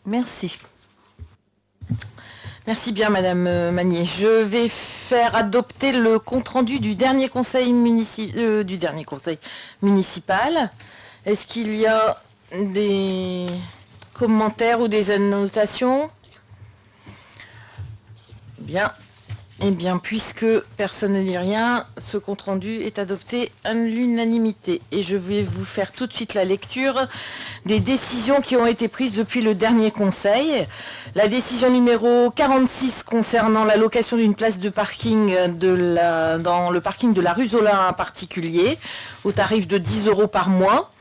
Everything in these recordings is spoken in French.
Merci. Merci bien, Madame Magnier. Je vais faire adopter le compte-rendu du dernier conseil municipal. Est-ce qu'il y a des commentaires ou des annotations? Bien. Eh bien, puisque personne ne dit rien, ce compte-rendu est adopté à l'unanimité. Et je vais vous faire tout de suite la lecture des décisions qui ont été prises depuis le dernier conseil. La décision numéro 46 concernant la location d'une place de parking dans le parking de la rue Zola en particulier, au tarif de 10 € par mois.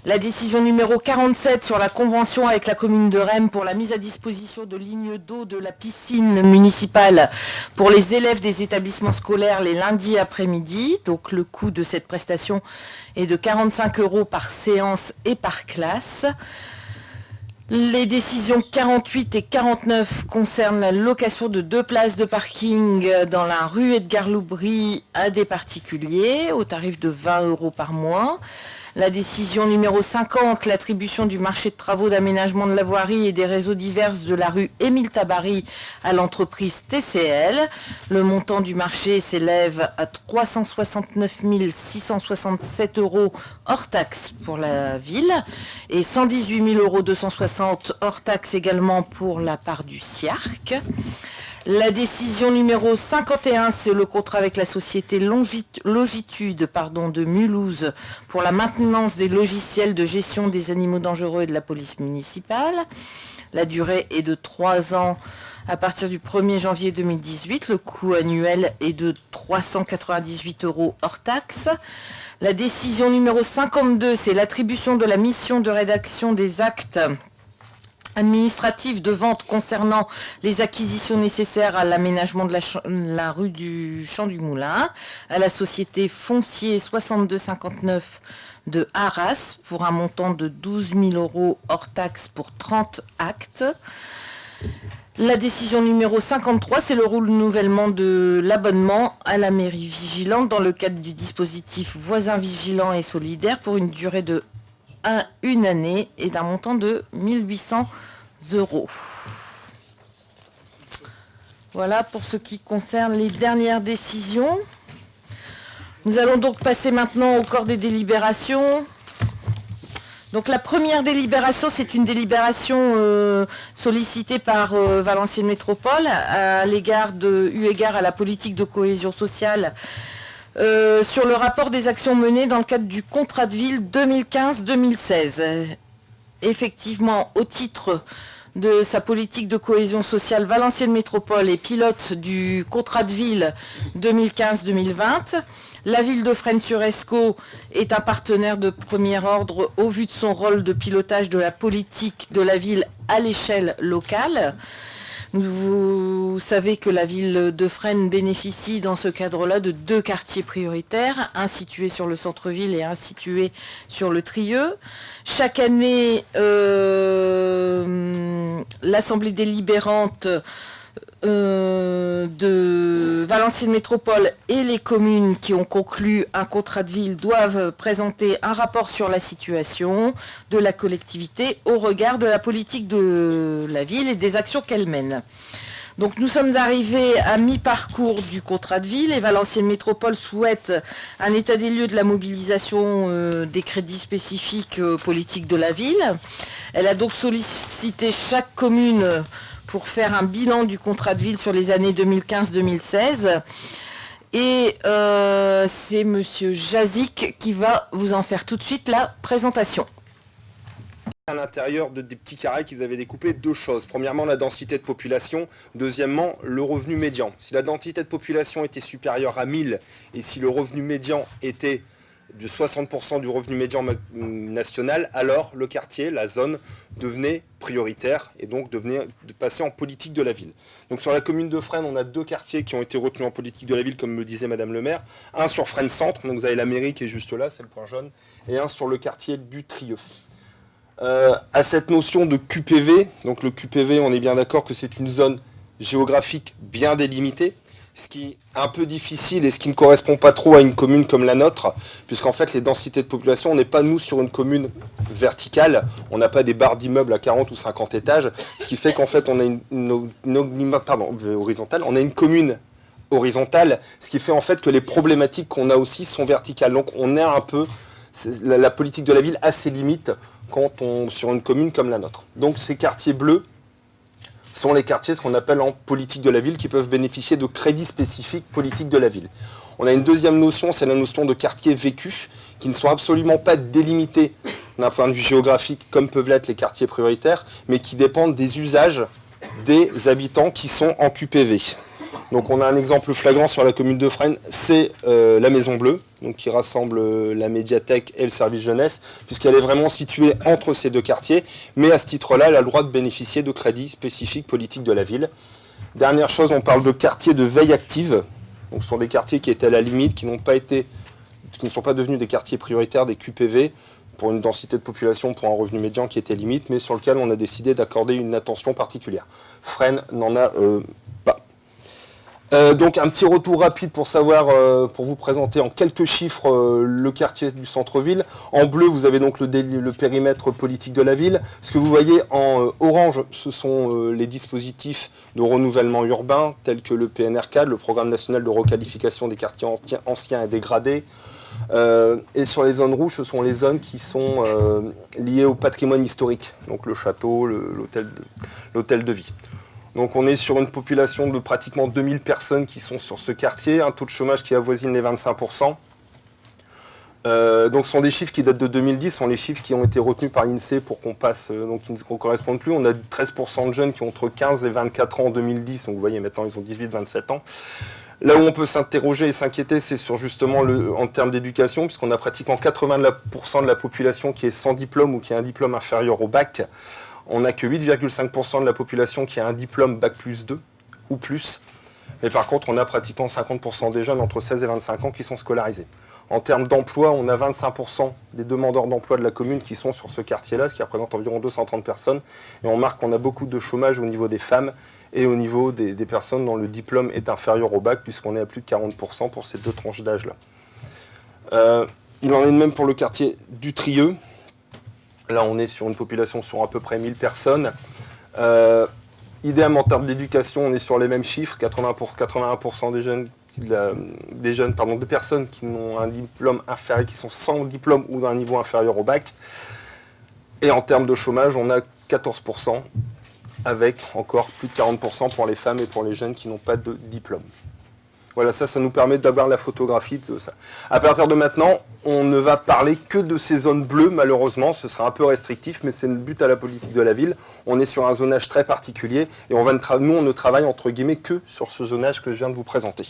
La décision numéro 47 sur la convention avec la commune de Rhêmes pour la mise à disposition de lignes d'eau de la piscine municipale pour les élèves des établissements scolaires les lundis après-midi. Donc le coût de cette prestation est de 45 € par séance et par classe. Les décisions 48 et 49 concernent la location de 2 places de parking dans la rue Edgar Loubry à des particuliers au tarif de 20 € par mois. La décision numéro 50, l'attribution du marché de travaux d'aménagement de la voirie et des réseaux divers de la rue Émile Tabary à l'entreprise TCL. Le montant du marché s'élève à 369 667 € hors taxe pour la ville et 118 260 € hors taxe également pour la part du CIARC. La décision numéro 51, c'est le contrat avec la société Logitude de Mulhouse pour la maintenance des logiciels de gestion des animaux dangereux et de la police municipale. La durée est de 3 ans à partir du 1er janvier 2018. Le coût annuel est de 398 € hors taxe. La décision numéro 52, c'est l'attribution de la mission de rédaction des actes administratif de vente concernant les acquisitions nécessaires à l'aménagement de la rue du Champ du Moulin à la société Foncier 6259 de Arras pour un montant de 12 000 € hors taxe pour 30 actes. La décision numéro 53, c'est le renouvellement de l'abonnement à la mairie vigilante dans le cadre du dispositif voisin vigilant et solidaire pour une durée de une année et d'un montant de 1 800 €. Voilà pour ce qui concerne les dernières décisions. Nous allons donc passer maintenant au corps des délibérations. Donc la première délibération, c'est une délibération sollicitée par Valenciennes Métropole eu égard à la politique de cohésion sociale sur le rapport des actions menées dans le cadre du contrat de ville 2015-2016. Effectivement, au titre de sa politique de cohésion sociale, Valenciennes Métropole est pilote du contrat de ville 2015-2020. La ville de Fresnes-sur-Escaut est un partenaire de premier ordre au vu de son rôle de pilotage de la politique de la ville à l'échelle locale. Vous savez que la ville de Fresnes bénéficie dans ce cadre-là de 2 quartiers prioritaires, un situé sur le centre-ville et un situé sur le Trieux. Chaque année, l'Assemblée délibérante de Valenciennes Métropole et les communes qui ont conclu un contrat de ville doivent présenter un rapport sur la situation de la collectivité au regard de la politique de la ville et des actions qu'elle mène. Donc nous sommes arrivés à mi-parcours du contrat de ville et Valenciennes Métropole souhaite un état des lieux de la mobilisation des crédits spécifiques politiques de la ville. Elle a donc sollicité chaque commune pour faire un bilan du contrat de ville sur les années 2015-2016. Et c'est Monsieur Jazik qui va vous en faire tout de suite la présentation. À l'intérieur des petits carrés qu'ils avaient découpés, 2 choses. Premièrement, la densité de population. Deuxièmement, le revenu médian. Si la densité de population était supérieure à 1000 et si le revenu médian était de 60% du revenu médian national, alors le quartier, la zone, devenait prioritaire et donc passer en politique de la ville. Donc sur la commune de Fresnes, on a 2 quartiers qui ont été retenus en politique de la ville, comme me disait Madame le maire. Un sur Fresnes Centre, donc vous avez la mairie qui est juste là, c'est le point jaune, et un sur le quartier du Trieux. À cette notion de QPV, donc le QPV, on est bien d'accord que c'est une zone géographique bien délimitée. Ce qui est un peu difficile et ce qui ne correspond pas trop à une commune comme la nôtre, puisqu'en fait les densités de population, on n'est pas nous sur une commune verticale, on n'a pas des barres d'immeubles à 40 ou 50 étages, ce qui fait qu'en fait on a horizontale, on a une commune horizontale, ce qui fait en fait que les problématiques qu'on a aussi sont verticales. Donc on a un peu la politique de la ville a ses limites quand on sur une commune comme la nôtre. Donc ces quartiers bleus sont les quartiers, ce qu'on appelle en politique de la ville, qui peuvent bénéficier de crédits spécifiques politique de la ville. On a une deuxième notion, c'est la notion de quartiers vécus, qui ne sont absolument pas délimités d'un point de vue géographique, comme peuvent l'être les quartiers prioritaires, mais qui dépendent des usages des habitants qui sont en QPV. Donc on a un exemple flagrant sur la commune de Fresnes, c'est la Maison Bleue, donc qui rassemble la médiathèque et le service jeunesse, puisqu'elle est vraiment située entre ces deux quartiers, mais à ce titre-là, elle a le droit de bénéficier de crédits spécifiques politiques de la ville. Dernière chose, on parle de quartiers de veille active, donc ce sont des quartiers qui étaient à la limite, qui ne sont pas devenus des quartiers prioritaires, des QPV, pour une densité de population, pour un revenu médian qui était limite, mais sur lequel on a décidé d'accorder une attention particulière. Fresnes n'en a pas. Donc un petit retour rapide pour savoir, pour vous présenter en quelques chiffres le quartier du centre-ville. En bleu, vous avez donc le périmètre politique de la ville. Ce que vous voyez en orange, ce sont les dispositifs de renouvellement urbain, tels que le PNR4, le Programme national de requalification des quartiers anciens et dégradés. Et sur les zones rouges, ce sont les zones qui sont liées au patrimoine historique, donc le château, l'hôtel de vie. Donc on est sur une population de pratiquement 2000 personnes qui sont sur ce quartier, un taux de chômage qui avoisine les 25%. Donc ce sont des chiffres qui datent de 2010, ce sont les chiffres qui ont été retenus par l'INSEE pour qu'on passe, donc qui ne correspondent plus. On a 13% de jeunes qui ont entre 15 et 24 ans en 2010, donc vous voyez maintenant ils ont 18-27 ans. Là où on peut s'interroger et s'inquiéter, c'est sur justement en termes d'éducation, puisqu'on a pratiquement 80% de la population qui est sans diplôme ou qui a un diplôme inférieur au bac. On n'a que 8,5% de la population qui a un diplôme bac plus 2 ou plus. Mais par contre, on a pratiquement 50% des jeunes entre 16 et 25 ans qui sont scolarisés. En termes d'emploi, on a 25% des demandeurs d'emploi de la commune qui sont sur ce quartier-là, ce qui représente environ 230 personnes. Et on remarque qu'on a beaucoup de chômage au niveau des femmes et au niveau des personnes dont le diplôme est inférieur au bac, puisqu'on est à plus de 40% pour ces deux tranches d'âge-là. Il en est de même pour le quartier du Trieux. Là, on est sur une population sur à peu près 1000 personnes. Idem en termes d'éducation, on est sur les mêmes chiffres, 81% des personnes qui ont un diplôme inférieur, qui sont sans diplôme ou d'un niveau inférieur au bac. Et en termes de chômage, on a 14%, avec encore plus de 40% pour les femmes et pour les jeunes qui n'ont pas de diplôme. Voilà, ça nous permet d'avoir la photographie de ça. À partir de maintenant, on ne va parler que de ces zones bleues, malheureusement. Ce sera un peu restrictif, mais c'est le but à la politique de la ville. On est sur un zonage très particulier et nous, on ne travaille entre guillemets que sur ce zonage que je viens de vous présenter.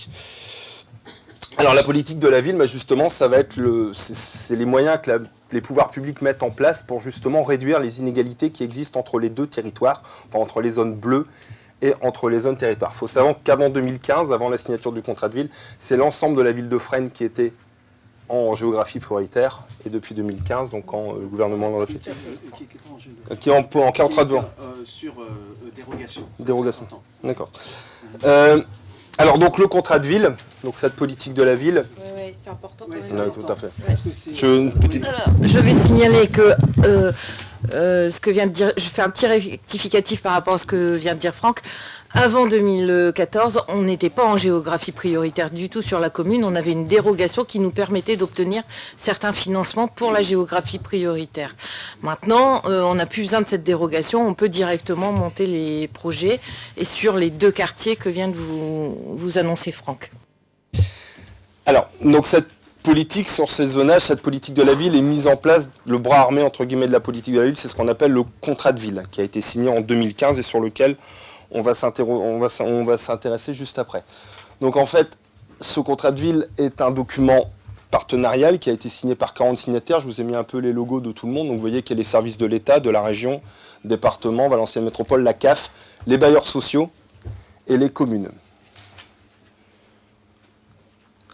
Alors la politique de la ville, justement, ça va être c'est les moyens que les pouvoirs publics mettent en place pour justement réduire les inégalités qui existent entre les deux territoires, enfin, entre les zones bleues et entre les zones territoires. Il faut savoir qu'avant 2015, avant la signature du contrat de ville, c'est l'ensemble de la ville de Fresnes qui était en géographie prioritaire, et depuis 2015, donc quand le gouvernement qui est en train de sur dérogation. Dérogation. D'accord. Alors donc le contrat de ville, donc cette politique de la ville. Oui, c'est important. Oui, tout à fait. Ouais. Je vais signaler que ce que vient de dire, je fais un petit rectificatif par rapport à ce que vient de dire Franck. Avant 2014, on n'était pas en géographie prioritaire du tout sur la commune. On avait une dérogation qui nous permettait d'obtenir certains financements pour la géographie prioritaire. Maintenant, on n'a plus besoin de cette dérogation. On peut directement monter les projets et sur les deux quartiers que vient de vous annoncer Franck. Alors, donc cette politique sur ces zonages, cette politique de la ville est mise en place, le bras armé entre guillemets de la politique de la ville, c'est ce qu'on appelle le contrat de ville, qui a été signé en 2015 et sur lequel on va s'intéresser juste après. Donc en fait, ce contrat de ville est un document partenarial qui a été signé par 40 signataires. Je vous ai mis un peu les logos de tout le monde. Donc vous voyez qu'il y a les services de l'État, de la région, département, Valenciennes Métropole, la CAF, les bailleurs sociaux et les communes.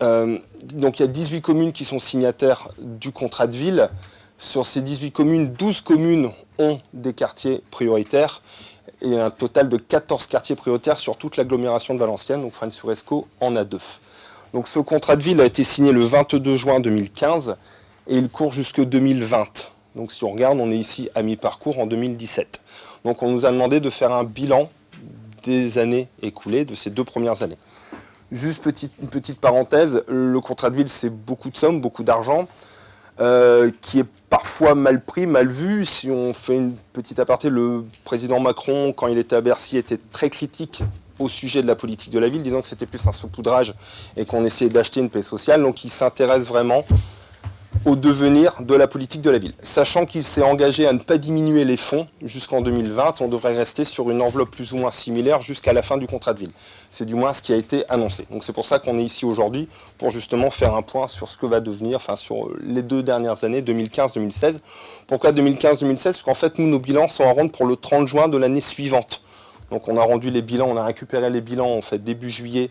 Donc il y a 18 communes qui sont signataires du contrat de ville. Sur ces 18 communes, 12 communes ont des quartiers prioritaires. et un total de 14 quartiers prioritaires sur toute l'agglomération de Valenciennes, donc Frasnes-sur-Escaut en a 2. Donc ce contrat de ville a été signé le 22 juin 2015 et il court jusque 2020. Donc si on regarde, on est ici à mi-parcours en 2017. Donc on nous a demandé de faire un bilan des années écoulées, de ces 2 premières années. Juste une petite parenthèse, le contrat de ville c'est beaucoup de sommes, beaucoup d'argent, qui est parfois mal pris, mal vu. Si on fait une petite aparté, le président Macron, quand il était à Bercy, était très critique au sujet de la politique de la ville, disant que c'était plus un saupoudrage et qu'on essayait d'acheter une paix sociale. Donc il s'intéresse vraiment au devenir de la politique de la ville. Sachant qu'il s'est engagé à ne pas diminuer les fonds jusqu'en 2020, on devrait rester sur une enveloppe plus ou moins similaire jusqu'à la fin du contrat de ville. C'est du moins ce qui a été annoncé. Donc c'est pour ça qu'on est ici aujourd'hui, pour justement faire un point sur ce que va devenir, enfin sur les 2 dernières années, 2015-2016. Pourquoi 2015-2016 Parce qu'en fait, nous, nos bilans sont à rendre pour le 30 juin de l'année suivante. Donc on a rendu les bilans, on a récupéré les bilans en fait début juillet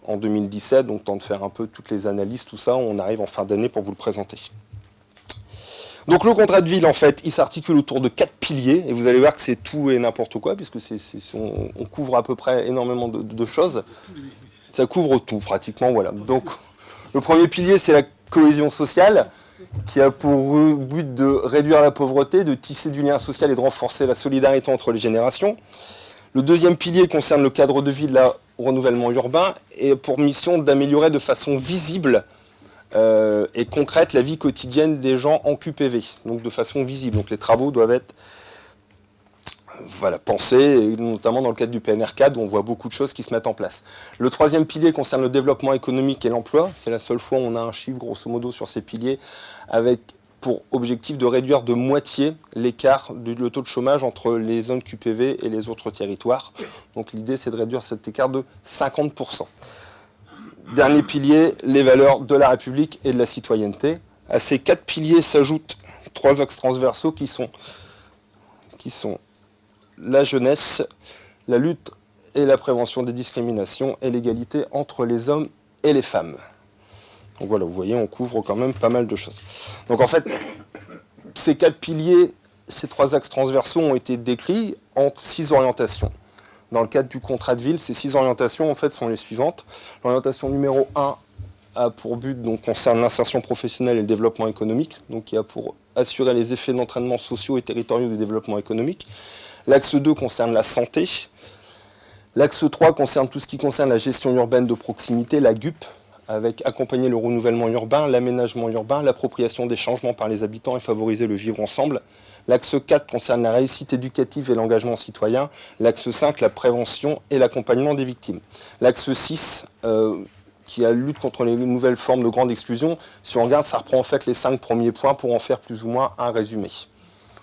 en 2017, donc temps de faire un peu toutes les analyses, tout ça, on arrive en fin d'année pour vous le présenter. Donc le contrat de ville, en fait, il s'articule autour de 4 piliers, et vous allez voir que c'est tout et n'importe quoi, puisque on couvre à peu près énormément de choses. Ça couvre tout, pratiquement, voilà. Donc le premier pilier, c'est la cohésion sociale, qui a pour but de réduire la pauvreté, de tisser du lien social et de renforcer la solidarité entre les générations. Le deuxième pilier concerne le cadre de vie, le renouvellement urbain, et pour mission d'améliorer de façon visible et concrète la vie quotidienne des gens en QPV, donc de façon visible. Donc les travaux doivent être pensés, et notamment dans le cadre du PNR4, où on voit beaucoup de choses qui se mettent en place. Le troisième pilier concerne le développement économique et l'emploi. C'est la seule fois où on a un chiffre, grosso modo, sur ces piliers, avec pour objectif de réduire de moitié l'écart le taux de chômage entre les zones QPV et les autres territoires. Donc l'idée, c'est de réduire cet écart de 50%. Dernier pilier, les valeurs de la République et de la citoyenneté. À ces 4 piliers s'ajoutent 3 axes transversaux qui sont la jeunesse, la lutte et la prévention des discriminations et l'égalité entre les hommes et les femmes. Donc voilà, vous voyez, on couvre quand même pas mal de choses. Donc en fait, ces 4 piliers, ces 3 axes transversaux ont été décrits en 6 orientations. Dans le cadre du contrat de ville, ces 6 orientations en fait sont les suivantes. L'orientation numéro 1 a pour but, donc concerne l'insertion professionnelle et le développement économique, donc qui a pour assurer les effets d'entraînement sociaux et territoriaux du développement économique. L'axe 2 concerne la santé. L'axe 3 concerne tout ce qui concerne la gestion urbaine de proximité, la GUP, avec accompagner le renouvellement urbain, l'aménagement urbain, l'appropriation des changements par les habitants et favoriser le vivre ensemble. L'axe 4 concerne la réussite éducative et l'engagement citoyen. L'axe 5, la prévention et l'accompagnement des victimes. L'axe 6, qui a lutte contre les nouvelles formes de grande exclusion. Si on regarde, ça reprend en fait les 5 premiers points pour en faire plus ou moins un résumé.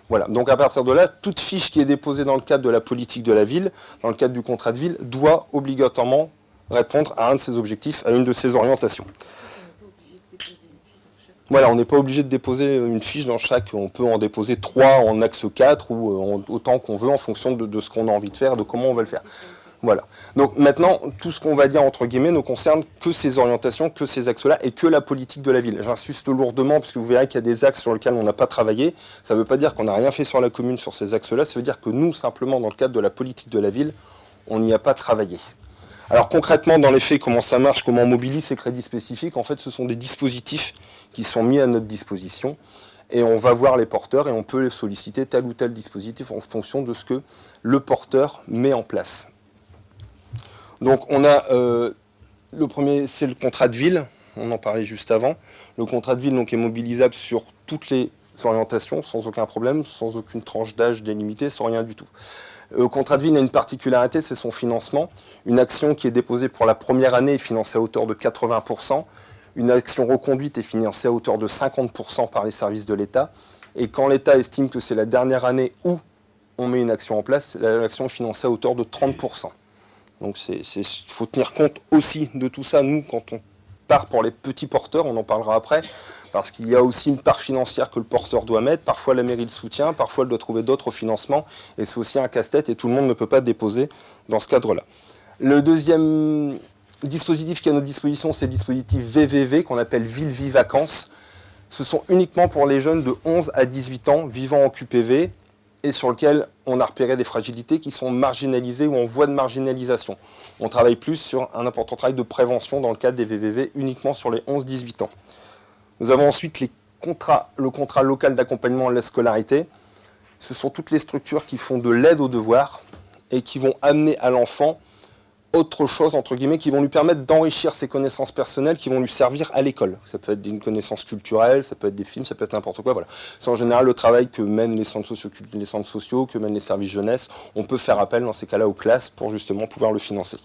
Voilà, donc à partir de là, toute fiche qui est déposée dans le cadre de la politique de la ville, dans le cadre du contrat de ville, doit obligatoirement répondre à un de ces objectifs, à une de ces orientations. Voilà, on n'est pas obligé de déposer une fiche dans chaque, on peut en déposer 3 en axe 4 ou autant qu'on veut en fonction de ce qu'on a envie de faire, de comment on va le faire. Voilà. Donc maintenant, tout ce qu'on va dire entre guillemets ne concerne que ces orientations, que ces axes-là et que la politique de la ville. J'insiste lourdement parce que vous verrez qu'il y a des axes sur lesquels on n'a pas travaillé. Ça ne veut pas dire qu'on n'a rien fait sur la commune sur ces axes-là, ça veut dire que nous, simplement, dans le cadre de la politique de la ville, on n'y a pas travaillé. Alors concrètement, dans les faits, comment ça marche, comment on mobilise ces crédits spécifiques, en fait, ce sont des dispositifs qui sont mis à notre disposition et on va voir les porteurs et on peut les solliciter tel ou tel dispositif en fonction de ce que le porteur met en place. Donc on a le premier, c'est le contrat de ville, on en parlait juste avant. Le contrat de ville donc, est mobilisable sur toutes les orientations, sans aucun problème, sans aucune tranche d'âge délimitée, sans rien du tout. Le contrat de ville a une particularité, c'est son financement. Une action qui est déposée pour la première année est financée à hauteur de 80%. Une action reconduite est financée à hauteur de 50% par les services de l'État. Et quand l'État estime que c'est la dernière année où on met une action en place, l'action est financée à hauteur de 30%. Donc il faut tenir compte aussi de tout ça, nous, quand on part pour les petits porteurs, on en parlera après, parce qu'il y a aussi une part financière que le porteur doit mettre. Parfois la mairie le soutient, parfois elle doit trouver d'autres financements, et c'est aussi un casse-tête, et tout le monde ne peut pas déposer dans ce cadre-là. Le deuxième dispositif qui est à notre disposition, c'est le dispositif VVV, qu'on appelle Ville Vie Vacances. Ce sont uniquement pour les jeunes de 11 à 18 ans vivant en QPV, et sur lequel on a repéré des fragilités qui sont marginalisées ou en voie de marginalisation. On travaille plus sur un important travail de prévention dans le cadre des VVV uniquement sur les 11-18 ans. Nous avons ensuite le contrat local d'accompagnement à la scolarité. Ce sont toutes les structures qui font de l'aide aux devoirs et qui vont amener à l'enfant autre chose, entre guillemets, qui vont lui permettre d'enrichir ses connaissances personnelles, qui vont lui servir à l'école. Ça peut être une connaissance culturelle, ça peut être des films, ça peut être n'importe quoi. Voilà. C'est en général le travail que mènent les centres sociaux, que mènent les services jeunesse. On peut faire appel dans ces cas-là aux classes pour justement pouvoir le financer.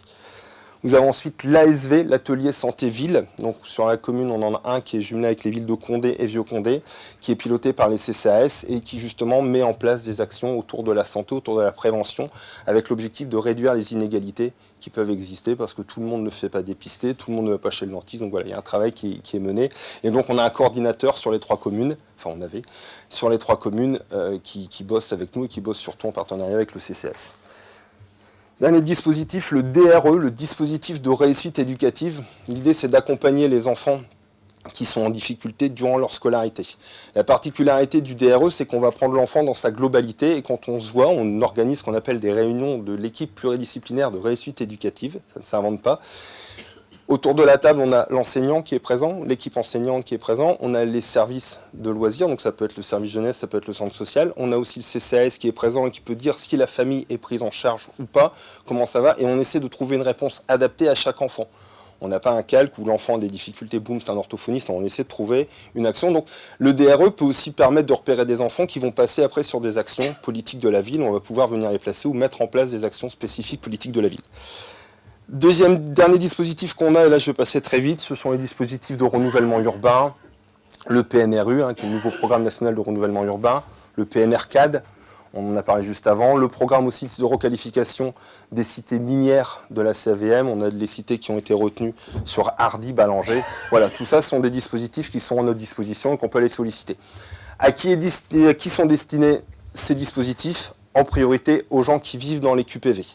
Nous avons ensuite l'ASV, l'atelier santé-ville. Donc sur la commune, on en a un qui est jumelé avec les villes de Condé et Vieux-Condé, qui est piloté par les CCAS et qui justement met en place des actions autour de la santé, autour de la prévention, avec l'objectif de réduire les inégalités qui peuvent exister parce que tout le monde ne fait pas dépister, tout le monde ne va pas chez le dentiste. Donc voilà, il y a un travail qui est mené. Et donc on a un coordinateur sur les 3 communes, enfin on avait, sur les 3 communes qui bosse avec nous et qui bosse surtout en partenariat avec le CCAS. Dernier dispositif, le DRE, le dispositif de réussite éducative. L'idée, c'est d'accompagner les enfants qui sont en difficulté durant leur scolarité. La particularité du DRE, c'est qu'on va prendre l'enfant dans sa globalité et quand on se voit, on organise ce qu'on appelle des réunions de l'équipe pluridisciplinaire de réussite éducative. Ça ne s'invente pas. Autour de la table, on a l'enseignant qui est présent, l'équipe enseignante qui est présente, on a les services de loisirs, donc ça peut être le service jeunesse, ça peut être le centre social, on a aussi le CCAS qui est présent et qui peut dire si la famille est prise en charge ou pas, comment ça va, et on essaie de trouver une réponse adaptée à chaque enfant. On n'a pas un calque où l'enfant a des difficultés, boum, c'est un orthophoniste, on essaie de trouver une action. Donc le DRE peut aussi permettre de repérer des enfants qui vont passer après sur des actions politiques de la ville, on va pouvoir venir les placer ou mettre en place des actions spécifiques politiques de la ville. Dernier dispositif qu'on a, et là je vais passer très vite, ce sont les dispositifs de renouvellement urbain, le PNRU, qui est le nouveau programme national de renouvellement urbain, le PNRCAD, on en a parlé juste avant, le programme aussi de requalification des cités minières de la CAVM, on a les cités qui ont été retenues sur Hardy, Ballanger, voilà, tout ça sont des dispositifs qui sont à notre disposition et qu'on peut aller solliciter. À qui sont destinés ces dispositifs? En priorité aux gens qui vivent dans les QPV.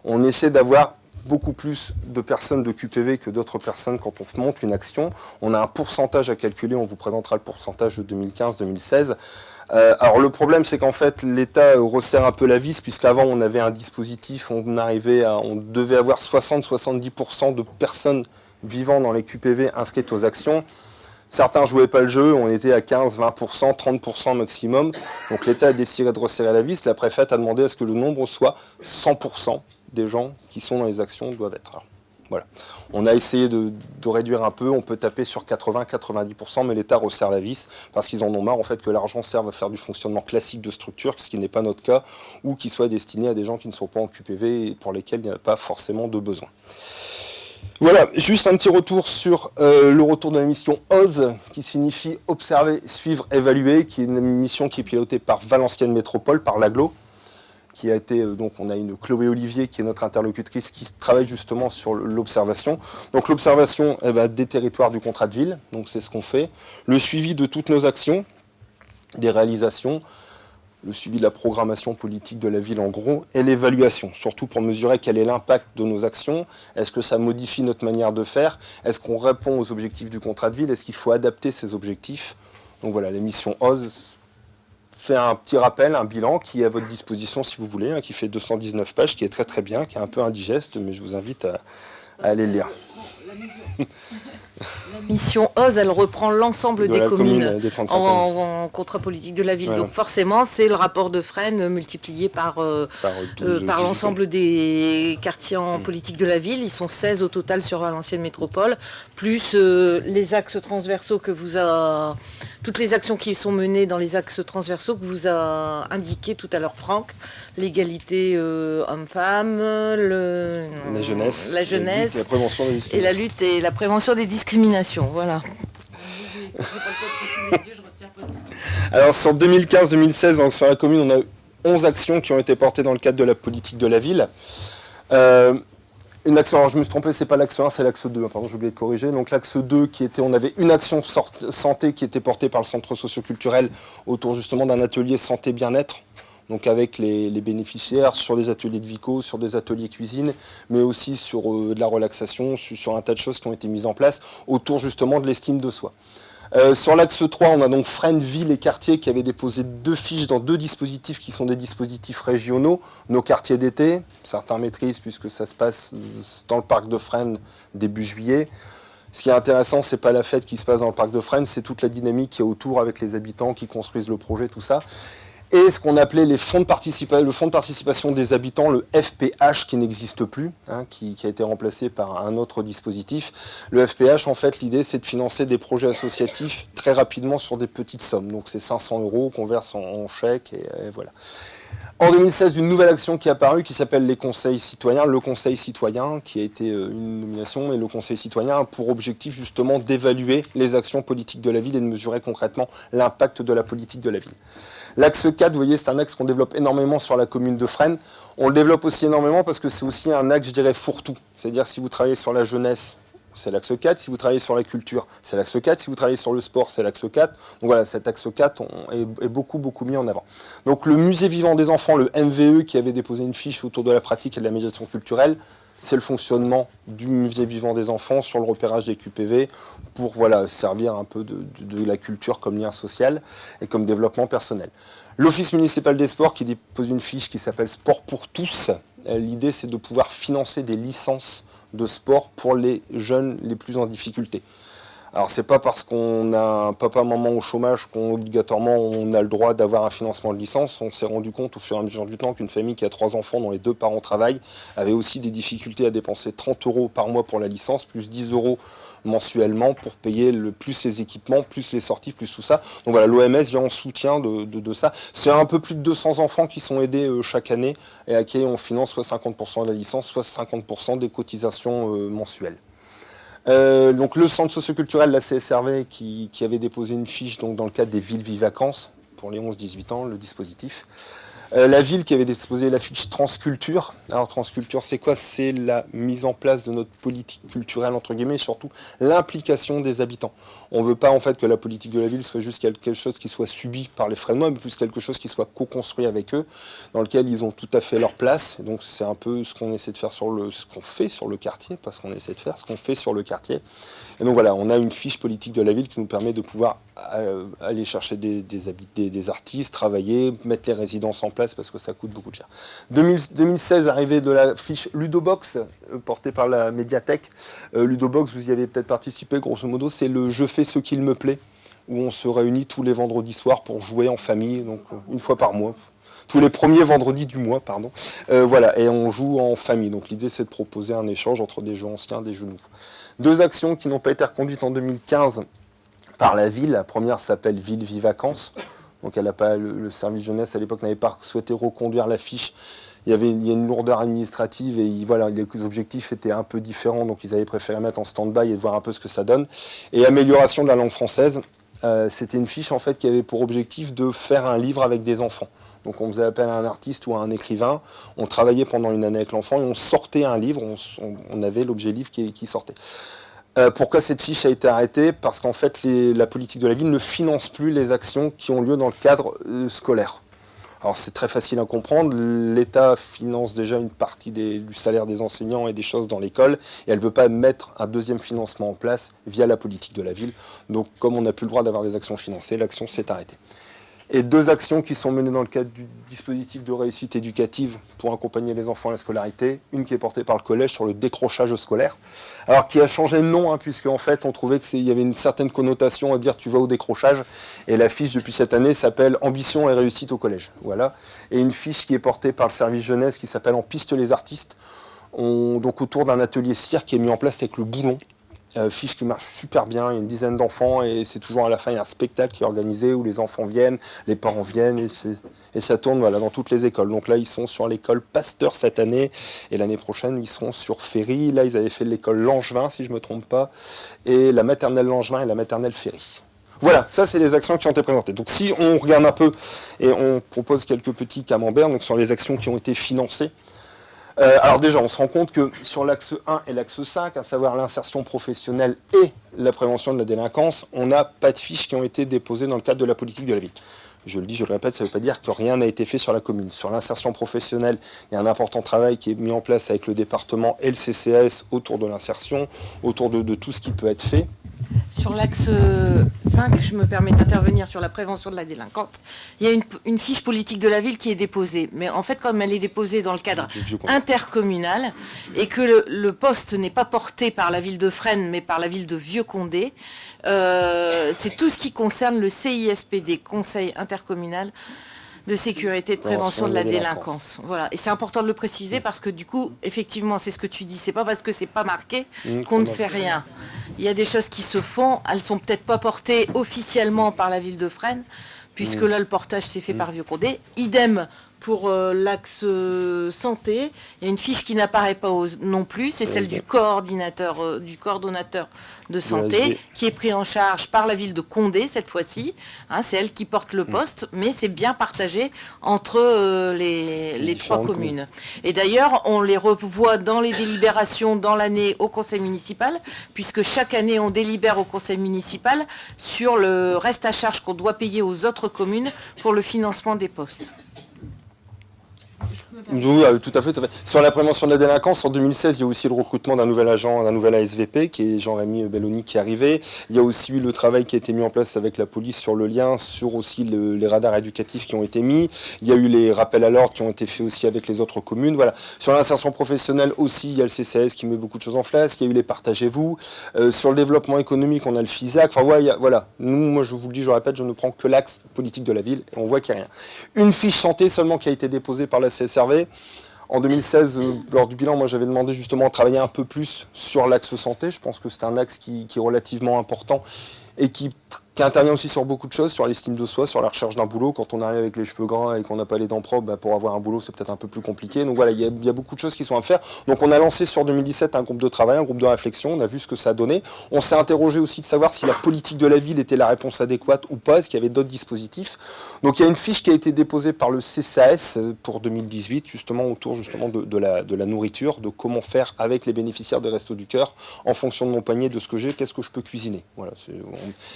On essaie d'avoir beaucoup plus de personnes de QPV que d'autres personnes quand on monte une action. On a un pourcentage à calculer, on vous présentera le pourcentage de 2015-2016. Alors le problème c'est qu'en fait l'État resserre un peu la vis puisqu'avant on avait un dispositif, on devait avoir 60-70% de personnes vivant dans les QPV inscrites aux actions. Certains ne jouaient pas le jeu, on était à 15, 20%, 30% maximum. Donc l'État a décidé de resserrer la vis. La préfète a demandé à ce que le nombre soit 100% des gens qui sont dans les actions doivent être. Alors, voilà. On a essayé de réduire un peu, on peut taper sur 80-90%, mais l'État resserre la vis parce qu'ils en ont marre en fait que l'argent serve à faire du fonctionnement classique de structure, ce qui n'est pas notre cas, ou qui soit destiné à des gens qui ne sont pas en QPV et pour lesquels il n'y a pas forcément de besoin. Voilà, juste un petit retour sur le retour de la mission OSE, qui signifie Observer, Suivre, Évaluer, qui est une mission qui est pilotée par Valenciennes Métropole, par l'AGLO, qui a été, donc on a une Chloé Olivier qui est notre interlocutrice qui travaille justement sur l'observation. Donc l'observation des territoires du contrat de ville, donc c'est ce qu'on fait. Le suivi de toutes nos actions, des réalisations, le suivi de la programmation politique de la ville en gros, et l'évaluation, surtout pour mesurer quel est l'impact de nos actions. Est-ce que ça modifie notre manière de faire? Est-ce qu'on répond aux objectifs du contrat de ville? Est-ce qu'il faut adapter ces objectifs? Donc voilà, la mission OSE fait un petit rappel, un bilan qui est à votre disposition si vous voulez, qui fait 219 pages, qui est très très bien, qui est un peu indigeste, mais je vous invite à aller le lire. La mission OSE, elle reprend l'ensemble des communes des en contrat politique de la ville. Voilà. Donc forcément, c'est le rapport de Fresnes multiplié par l'ensemble des quartiers en politique de la ville. Ils sont 16 au total sur Valenciennes Métropole, plus les axes transversaux toutes les actions qui sont menées dans les axes transversaux que vous a indiqué tout à l'heure Franck. L'égalité homme-femme, la jeunesse, la prévention des et la lutte et la prévention des discriminations. Voilà. Alors sur 2015-2016, donc sur la commune, on a 11 actions qui ont été portées dans le cadre de la politique de la ville. Une action, alors je me suis trompé, c'est pas l'axe 1, c'est l'axe 2, pardon, j'ai oublié de corriger. Donc l'axe 2, on avait une action santé qui était portée par le centre socioculturel autour justement d'un atelier santé-bien-être. Donc avec les bénéficiaires sur des ateliers de vico, sur des ateliers cuisine, mais aussi sur de la relaxation, sur un tas de choses qui ont été mises en place autour justement de l'estime de soi. Sur l'axe 3, on a donc Fresnes, Ville et Quartier qui avaient déposé 2 fiches dans 2 dispositifs qui sont des dispositifs régionaux. Nos quartiers d'été, certains maîtrisent puisque ça se passe dans le parc de Fresnes début juillet. Ce qui est intéressant, c'est pas la fête qui se passe dans le parc de Fresnes, c'est toute la dynamique qui est autour avec les habitants qui construisent le projet, tout ça. Et ce qu'on appelait le fonds de participation des habitants, le FPH, qui n'existe plus, qui a été remplacé par un autre dispositif. Le FPH, en fait, l'idée, c'est de financer des projets associatifs très rapidement sur des petites sommes. Donc c'est 500 € qu'on verse en chèque, et voilà. En 2016, une nouvelle action qui est apparue qui s'appelle les conseils citoyens. Le conseil citoyen, qui a été une nomination, et le conseil citoyen a pour objectif justement d'évaluer les actions politiques de la ville et de mesurer concrètement l'impact de la politique de la ville. L'axe 4, vous voyez, c'est un axe qu'on développe énormément sur la commune de Fresnes. On le développe aussi énormément parce que c'est aussi un axe, je dirais, fourre-tout. C'est-à-dire si vous travaillez sur la jeunesse, c'est l'axe 4. Si vous travaillez sur la culture, c'est l'axe 4. Si vous travaillez sur le sport, c'est l'axe 4. Donc voilà, cet axe 4 est beaucoup mis en avant. Donc le musée vivant des enfants, le MVE, qui avait déposé une fiche autour de la pratique et de la médiation culturelle, c'est le fonctionnement du musée vivant des enfants sur le repérage des QPV pour servir un peu de la culture comme lien social et comme développement personnel. L'Office municipal des sports qui dépose une fiche qui s'appelle Sport pour tous. L'idée, c'est de pouvoir financer des licences de sport pour les jeunes les plus en difficulté. Alors c'est pas parce qu'on a un papa-maman au chômage qu'obligatoirement on a le droit d'avoir un financement de licence. On s'est rendu compte au fur et à mesure du temps qu'une famille qui a 3 enfants dont les 2 parents travaillent avait aussi des difficultés à dépenser 30 € par mois pour la licence, plus 10 € mensuellement pour payer plus les équipements, plus les sorties, plus tout ça. Donc voilà, l'OMS vient en soutien de ça. C'est un peu plus de 200 enfants qui sont aidés chaque année et à qui on finance soit 50% de la licence, soit 50% des cotisations mensuelles. Donc le centre socioculturel, la CSRV, qui avait déposé une fiche donc, dans le cadre des villes Vivacances, pour les 11-18 ans, le dispositif. La ville qui avait déposé la fiche Transculture. Alors Transculture, c'est quoi? C'est la mise en place de notre politique culturelle, entre guillemets, et surtout l'implication des habitants. On ne veut pas en fait que la politique de la ville soit juste quelque chose qui soit subi par les Fresnois, mais plus quelque chose qui soit co-construit avec eux, dans lequel ils ont tout à fait leur place. Et donc c'est un peu ce qu'on essaie de faire ce qu'on fait sur le quartier, parce qu'on essaie de faire ce qu'on fait sur le quartier. Et donc voilà, on a une fiche politique de la ville qui nous permet de pouvoir aller chercher des artistes, travailler, mettre les résidences en place parce que ça coûte beaucoup de cher. 2016, arrivée de la fiche Ludobox, portée par la médiathèque. Ludobox, vous y avez peut-être participé, grosso modo, c'est le Je fais ce qu'il me plaît, où on se réunit tous les vendredis soirs pour jouer en famille, donc une fois par mois. Tous les premiers vendredis du mois, pardon. Voilà, et on joue en famille. Donc l'idée, c'est de proposer un échange entre des jeux anciens et des jeux nouveaux. 2 actions qui n'ont pas été reconduites en 2015 par la ville. La première s'appelle Ville Vivacances. Donc le service jeunesse à l'époque n'avait pas souhaité reconduire la fiche. Il y a une lourdeur administrative et les objectifs étaient un peu différents. Donc ils avaient préféré mettre en stand-by et voir un peu ce que ça donne. Et amélioration de la langue française. C'était une fiche en fait qui avait pour objectif de faire un livre avec des enfants. Donc on faisait appel à un artiste ou à un écrivain, on travaillait pendant une année avec l'enfant et on sortait un livre, on avait l'objet livre qui sortait. Pourquoi cette fiche a été arrêtée? Parce qu'en fait la politique de la ville ne finance plus les actions qui ont lieu dans le cadre scolaire. Alors c'est très facile à comprendre, l'État finance déjà une partie du salaire des enseignants et des choses dans l'école, et elle ne veut pas mettre un deuxième financement en place via la politique de la ville. Donc comme on n'a plus le droit d'avoir des actions financées, l'action s'est arrêtée. Et 2 actions qui sont menées dans le cadre du dispositif de réussite éducative pour accompagner les enfants à la scolarité. Une qui est portée par le collège sur le décrochage scolaire. Alors qui a changé de nom, puisque en fait on trouvait qu'il y avait une certaine connotation à dire tu vas au décrochage. Et la fiche depuis cette année s'appelle Ambition et réussite au collège. Voilà. Et une fiche qui est portée par le service jeunesse qui s'appelle En piste les artistes. Donc autour d'un atelier cirque qui est mis en place avec le boulon. Fiche qui marche super bien, il y a une dizaine d'enfants et c'est toujours à la fin il y a un spectacle qui est organisé où les enfants viennent, les parents viennent et ça tourne dans toutes les écoles. Donc là ils sont sur l'école Pasteur cette année et l'année prochaine ils seront sur Ferry. Là ils avaient fait l'école Langevin si je ne me trompe pas et la maternelle Langevin et la maternelle Ferry. Voilà, ça c'est les actions qui ont été présentées. Donc si on regarde un peu et on propose quelques petits camemberts donc sur les actions qui ont été financées. Alors déjà, on se rend compte que sur l'axe 1 et l'axe 5, à savoir l'insertion professionnelle et la prévention de la délinquance, on n'a pas de fiches qui ont été déposées dans le cadre de la politique de la ville. Je le dis, je le répète, ça ne veut pas dire que rien n'a été fait sur la commune. Sur l'insertion professionnelle, il y a un important travail qui est mis en place avec le département et le CCAS autour de l'insertion, autour de tout ce qui peut être fait. sur l'axe 5, je me permets d'intervenir sur la prévention de la délinquance. Il y a une fiche politique de la ville qui est déposée. Mais en fait, comme elle est déposée dans le cadre intercommunal et que le poste n'est pas porté par la ville de Fresnes, mais par la ville de Vieux-Condé, c'est tout ce qui concerne le CISPD, Conseil intercommunal de sécurité et de prévention de la délinquance. Voilà. Et c'est important de le préciser parce que du coup, effectivement, c'est ce que tu dis. C'est pas parce que c'est pas marqué qu'on ne fait rien. Il y a des choses qui se font. Elles sont peut-être pas portées officiellement par la ville de Fresnes, puisque là, le portage s'est fait par Vieux-Condé. Idem pour l'axe santé. Il y a une fiche qui n'apparaît pas non plus. C'est celle du coordonnateur de santé, qui est pris en charge par la ville de Condé cette fois-ci. Hein, c'est elle qui porte le poste, mais c'est bien partagé entre les trois communes. Et d'ailleurs, on les revoit dans les délibérations dans l'année au conseil municipal, puisque chaque année, on délibère au conseil municipal sur le reste à charge qu'on doit payer aux autres communes pour le financement des postes. Oui, tout à fait, tout à fait. Sur la prévention de la délinquance, en 2016, il y a aussi le recrutement d'un nouvel agent, d'un nouvel ASVP, qui est Jean-Rémy Belloni, qui est arrivé. Il y a aussi eu le travail qui a été mis en place avec la police sur le lien, sur aussi les radars éducatifs qui ont été mis. Il y a eu les rappels à l'ordre qui ont été faits aussi avec les autres communes. Voilà. Sur l'insertion professionnelle aussi, il y a le CCAS qui met beaucoup de choses en place. Il y a eu les partagez-vous. Sur le développement économique, on a le FISAC. Enfin, ouais, voilà. Nous, moi, je vous le dis, je le répète, je ne prends que l'axe politique de la ville et on voit qu'il n'y a rien. Une fiche santé seulement qui a été déposée par la CSRV. En 2016, lors du bilan, moi j'avais demandé justement de travailler un peu plus sur l'axe santé. Je pense que c'est un axe qui est relativement important et qui intervient aussi sur beaucoup de choses, sur l'estime de soi, sur la recherche d'un boulot. Quand on arrive avec les cheveux gras et qu'on n'a pas les dents propres, pour avoir un boulot, c'est peut-être un peu plus compliqué. Donc voilà, il y a beaucoup de choses qui sont à faire. Donc on a lancé sur 2017 un groupe de travail, un groupe de réflexion. On a vu ce que ça a donné. On s'est interrogé aussi de savoir si la politique de la ville était la réponse adéquate ou pas, est-ce qu'il y avait d'autres dispositifs. Donc il y a une fiche qui a été déposée par le CCAS pour 2018, justement autour de la nourriture, de comment faire avec les bénéficiaires des Restos du Cœur, en fonction de mon panier, de ce que j'ai, qu'est-ce que je peux cuisiner. Voilà,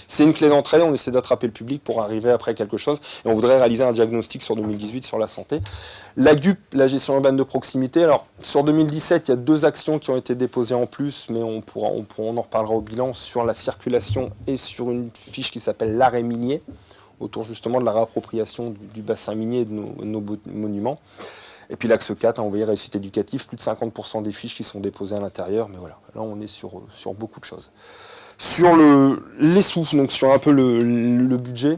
c'est une clé d'entrée, on essaie d'attraper le public pour arriver après quelque chose, et on voudrait réaliser un diagnostic sur 2018 sur la santé. La GUP, la gestion urbaine de proximité, alors sur 2017, il y a 2 actions qui ont été déposées en plus, mais on en reparlera au bilan, sur la circulation et sur une fiche qui s'appelle l'arrêt minier, autour justement de la réappropriation du bassin minier et de nos monuments. Et puis l'axe 4, on voyait réussite éducative, plus de 50% des fiches qui sont déposées à l'intérieur, mais voilà, là on est sur beaucoup de choses. Sur les sous, donc sur un peu le budget,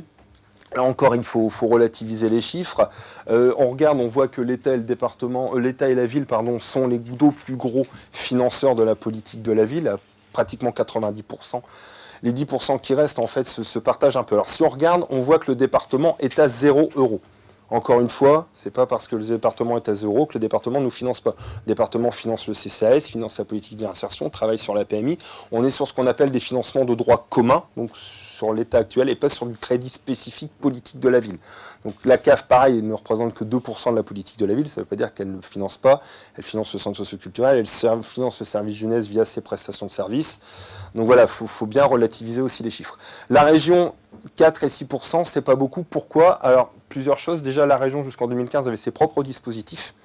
là encore il faut relativiser les chiffres. On regarde, on voit que l'État et la ville sont les 2 plus gros financeurs de la politique de la ville, à pratiquement 90%. Les 10% qui restent en fait se partagent un peu. Alors si on regarde, on voit que le département est à 0 €. Encore une fois, c'est pas parce que le département est à 0 que le département ne nous finance pas. Le département finance le CCAS, finance la politique d'insertion, travaille sur la PMI. On est sur ce qu'on appelle des financements de droit commun, donc sur l'état actuel, et pas sur du crédit spécifique politique de la ville. Donc la CAF, pareil, ne représente que 2% de la politique de la ville, ça ne veut pas dire qu'elle ne finance pas. Elle finance le centre socio-culturel, elle finance le service jeunesse via ses prestations de services. Donc voilà, faut bien relativiser aussi les chiffres. La région, 4 et 6%, c'est pas beaucoup. Pourquoi ? Alors, plusieurs choses. Déjà, la région, jusqu'en 2015, avait ses propres dispositifs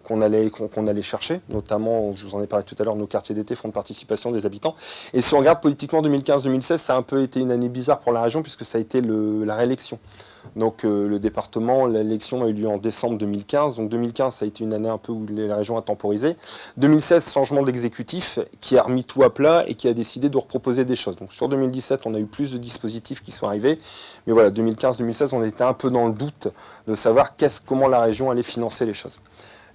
qu'on allait chercher, notamment, je vous en ai parlé tout à l'heure, nos quartiers d'été, fonds de participation des habitants. Et si on regarde politiquement 2015-2016, ça a un peu été une année bizarre pour la région, puisque ça a été la réélection. Donc le département, l'élection a eu lieu en décembre 2015. Donc 2015, ça a été une année un peu où la région a temporisé. 2016, changement d'exécutif qui a remis tout à plat et qui a décidé de reproposer des choses. Donc sur 2017, on a eu plus de dispositifs qui sont arrivés. Mais voilà, 2015-2016, on était un peu dans le doute de savoir comment la région allait financer les choses.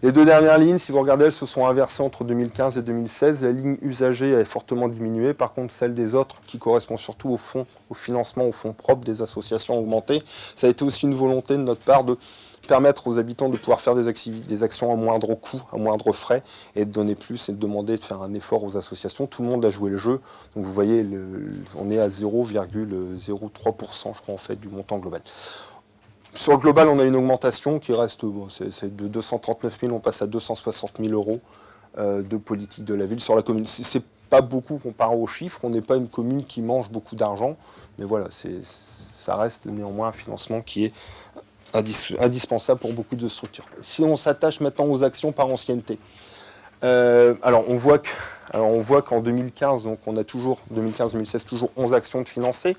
Les 2 dernières lignes, si vous regardez, elles se sont inversées entre 2015 et 2016. La ligne usagée a fortement diminué. Par contre, celle des autres, qui correspond surtout au fonds, au financement, au fonds propre des associations, a augmenté. Ça a été aussi une volonté de notre part de permettre aux habitants de pouvoir faire des actions à moindre coût, à moindre frais, et de donner plus et de demander de faire un effort aux associations. Tout le monde a joué le jeu. Donc vous voyez, on est à 0,03%, je crois, en fait, du montant global. Sur le global, on a une augmentation qui reste, c'est de 239 000, on passe à 260 000 € de politique de la ville sur la commune. C'est pas beaucoup comparé aux chiffres, on n'est pas une commune qui mange beaucoup d'argent, mais voilà, ça reste néanmoins un financement qui est indispensable pour beaucoup de structures. Si on s'attache maintenant aux actions par ancienneté, alors on voit que Alors on voit qu'en 2015, donc on a toujours, 2015-2016, toujours 11 actions de financées.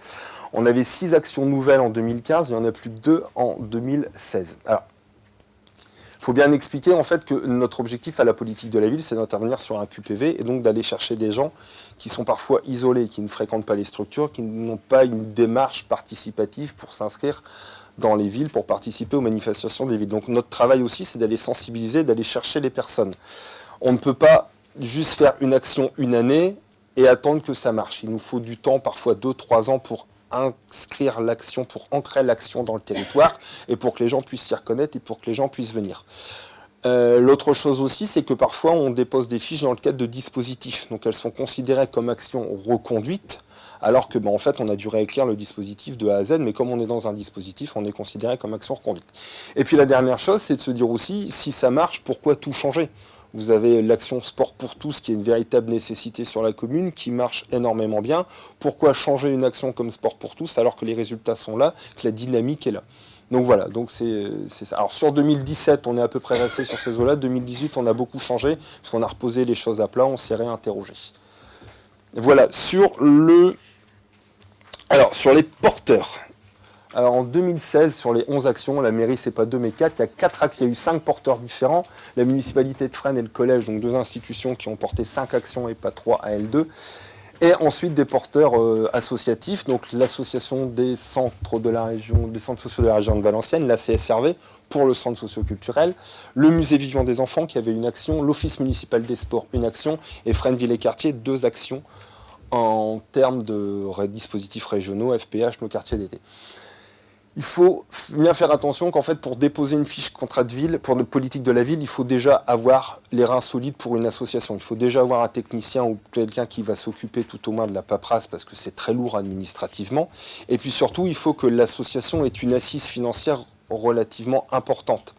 On avait 6 actions nouvelles en 2015, il y en a plus que 2 en 2016. Alors, il faut bien expliquer en fait que notre objectif à la politique de la ville, c'est d'intervenir sur un QPV et donc d'aller chercher des gens qui sont parfois isolés, qui ne fréquentent pas les structures, qui n'ont pas une démarche participative pour s'inscrire dans les villes, pour participer aux manifestations des villes. Donc notre travail aussi, c'est d'aller sensibiliser, d'aller chercher les personnes. On ne peut pas juste faire une action une année et attendre que ça marche. Il nous faut du temps, parfois 2-3 ans, pour inscrire l'action, pour ancrer l'action dans le territoire et pour que les gens puissent s'y reconnaître et pour que les gens puissent venir. L'autre chose aussi, c'est que parfois on dépose des fiches dans le cadre de dispositifs. Donc elles sont considérées comme actions reconduites, alors que en fait on a dû réécrire le dispositif de A à Z, mais comme on est dans un dispositif, on est considéré comme action reconduite. Et puis la dernière chose, c'est de se dire aussi, si ça marche, pourquoi tout changer ? Vous avez l'action Sport pour tous, qui est une véritable nécessité sur la commune, qui marche énormément bien. Pourquoi changer une action comme Sport pour tous, alors que les résultats sont là, que la dynamique est là ? Donc voilà, donc c'est ça. Alors sur 2017, on est à peu près resté sur ces eaux-là. 2018, on a beaucoup changé, parce qu'on a reposé les choses à plat, on s'est réinterrogé. Voilà, sur les porteurs. Alors en 2016, sur les 11 actions, la mairie, c'est pas 2 mais 4, il y a 4 actions, il y a eu 5 porteurs différents. La municipalité de Fresnes et le collège, donc 2 institutions qui ont porté 5 actions et pas 3 à L2. Et ensuite des porteurs associatifs, donc l'association des centres de la région, des centres sociaux de la région de Valenciennes, la CSRV, pour le centre socio-culturel, le musée vivant des enfants qui avait une action, l'office municipal des sports, une action, et Fresnes Ville et Quartier, 2 actions en termes de dispositifs régionaux, FPH, nos quartiers d'été. Il faut bien faire attention qu'en fait, pour déposer une fiche contrat de ville, pour notre politique de la ville, il faut déjà avoir les reins solides pour une association. Il faut déjà avoir un technicien ou quelqu'un qui va s'occuper tout au moins de la paperasse parce que c'est très lourd administrativement. Et puis surtout, il faut que l'association ait une assise financière relativement importante.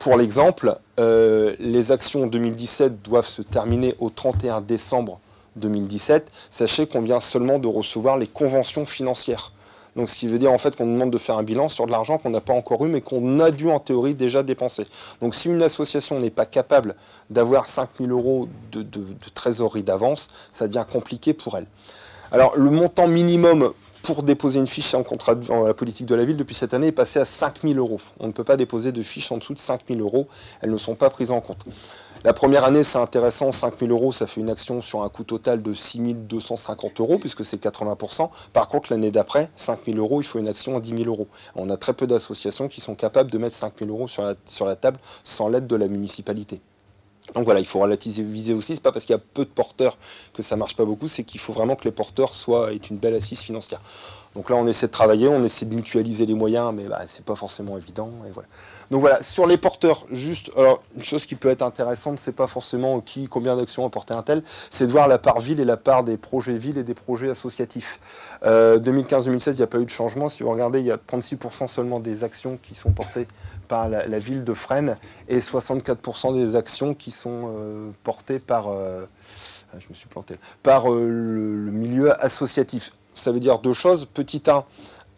Pour l'exemple, les actions 2017 doivent se terminer au 31 décembre 2017. Sachez qu'on vient seulement de recevoir les conventions financières. Donc ce qui veut dire en fait qu'on nous demande de faire un bilan sur de l'argent qu'on n'a pas encore eu mais qu'on a dû en théorie déjà dépenser. Donc si une association n'est pas capable d'avoir 5 000 € de trésorerie d'avance, ça devient compliqué pour elle. Alors le montant minimum pour déposer une fiche en contrat dans la politique de la ville depuis cette année est passé à 5 000 €. On ne peut pas déposer de fiches en dessous de 5 000 €, elles ne sont pas prises en compte. La première année, c'est intéressant, 5 000 €, ça fait une action sur un coût total de 6 250 €, puisque c'est 80%. Par contre, l'année d'après, 5 000 €, il faut une action à 10 000 €. On a très peu d'associations qui sont capables de mettre 5 000 € sur la table sans l'aide de la municipalité. Donc voilà, il faut relativiser aussi, c'est pas parce qu'il y a peu de porteurs que ça marche pas beaucoup, c'est qu'il faut vraiment que les porteurs aient une belle assise financière. Donc là, on essaie de travailler, on essaie de mutualiser les moyens, mais c'est pas forcément évident. Et voilà. Donc voilà, sur les porteurs, juste, alors une chose qui peut être intéressante, c'est pas forcément combien d'actions a porté un tel, c'est de voir la part ville et la part des projets villes et des projets associatifs. 2015-2016, il n'y a pas eu de changement. Si vous regardez, il y a 36% seulement des actions qui sont portées par la ville de Fresnes et 64% des actions qui sont portées par, le milieu associatif. Ça veut dire 2 choses. Petit 1,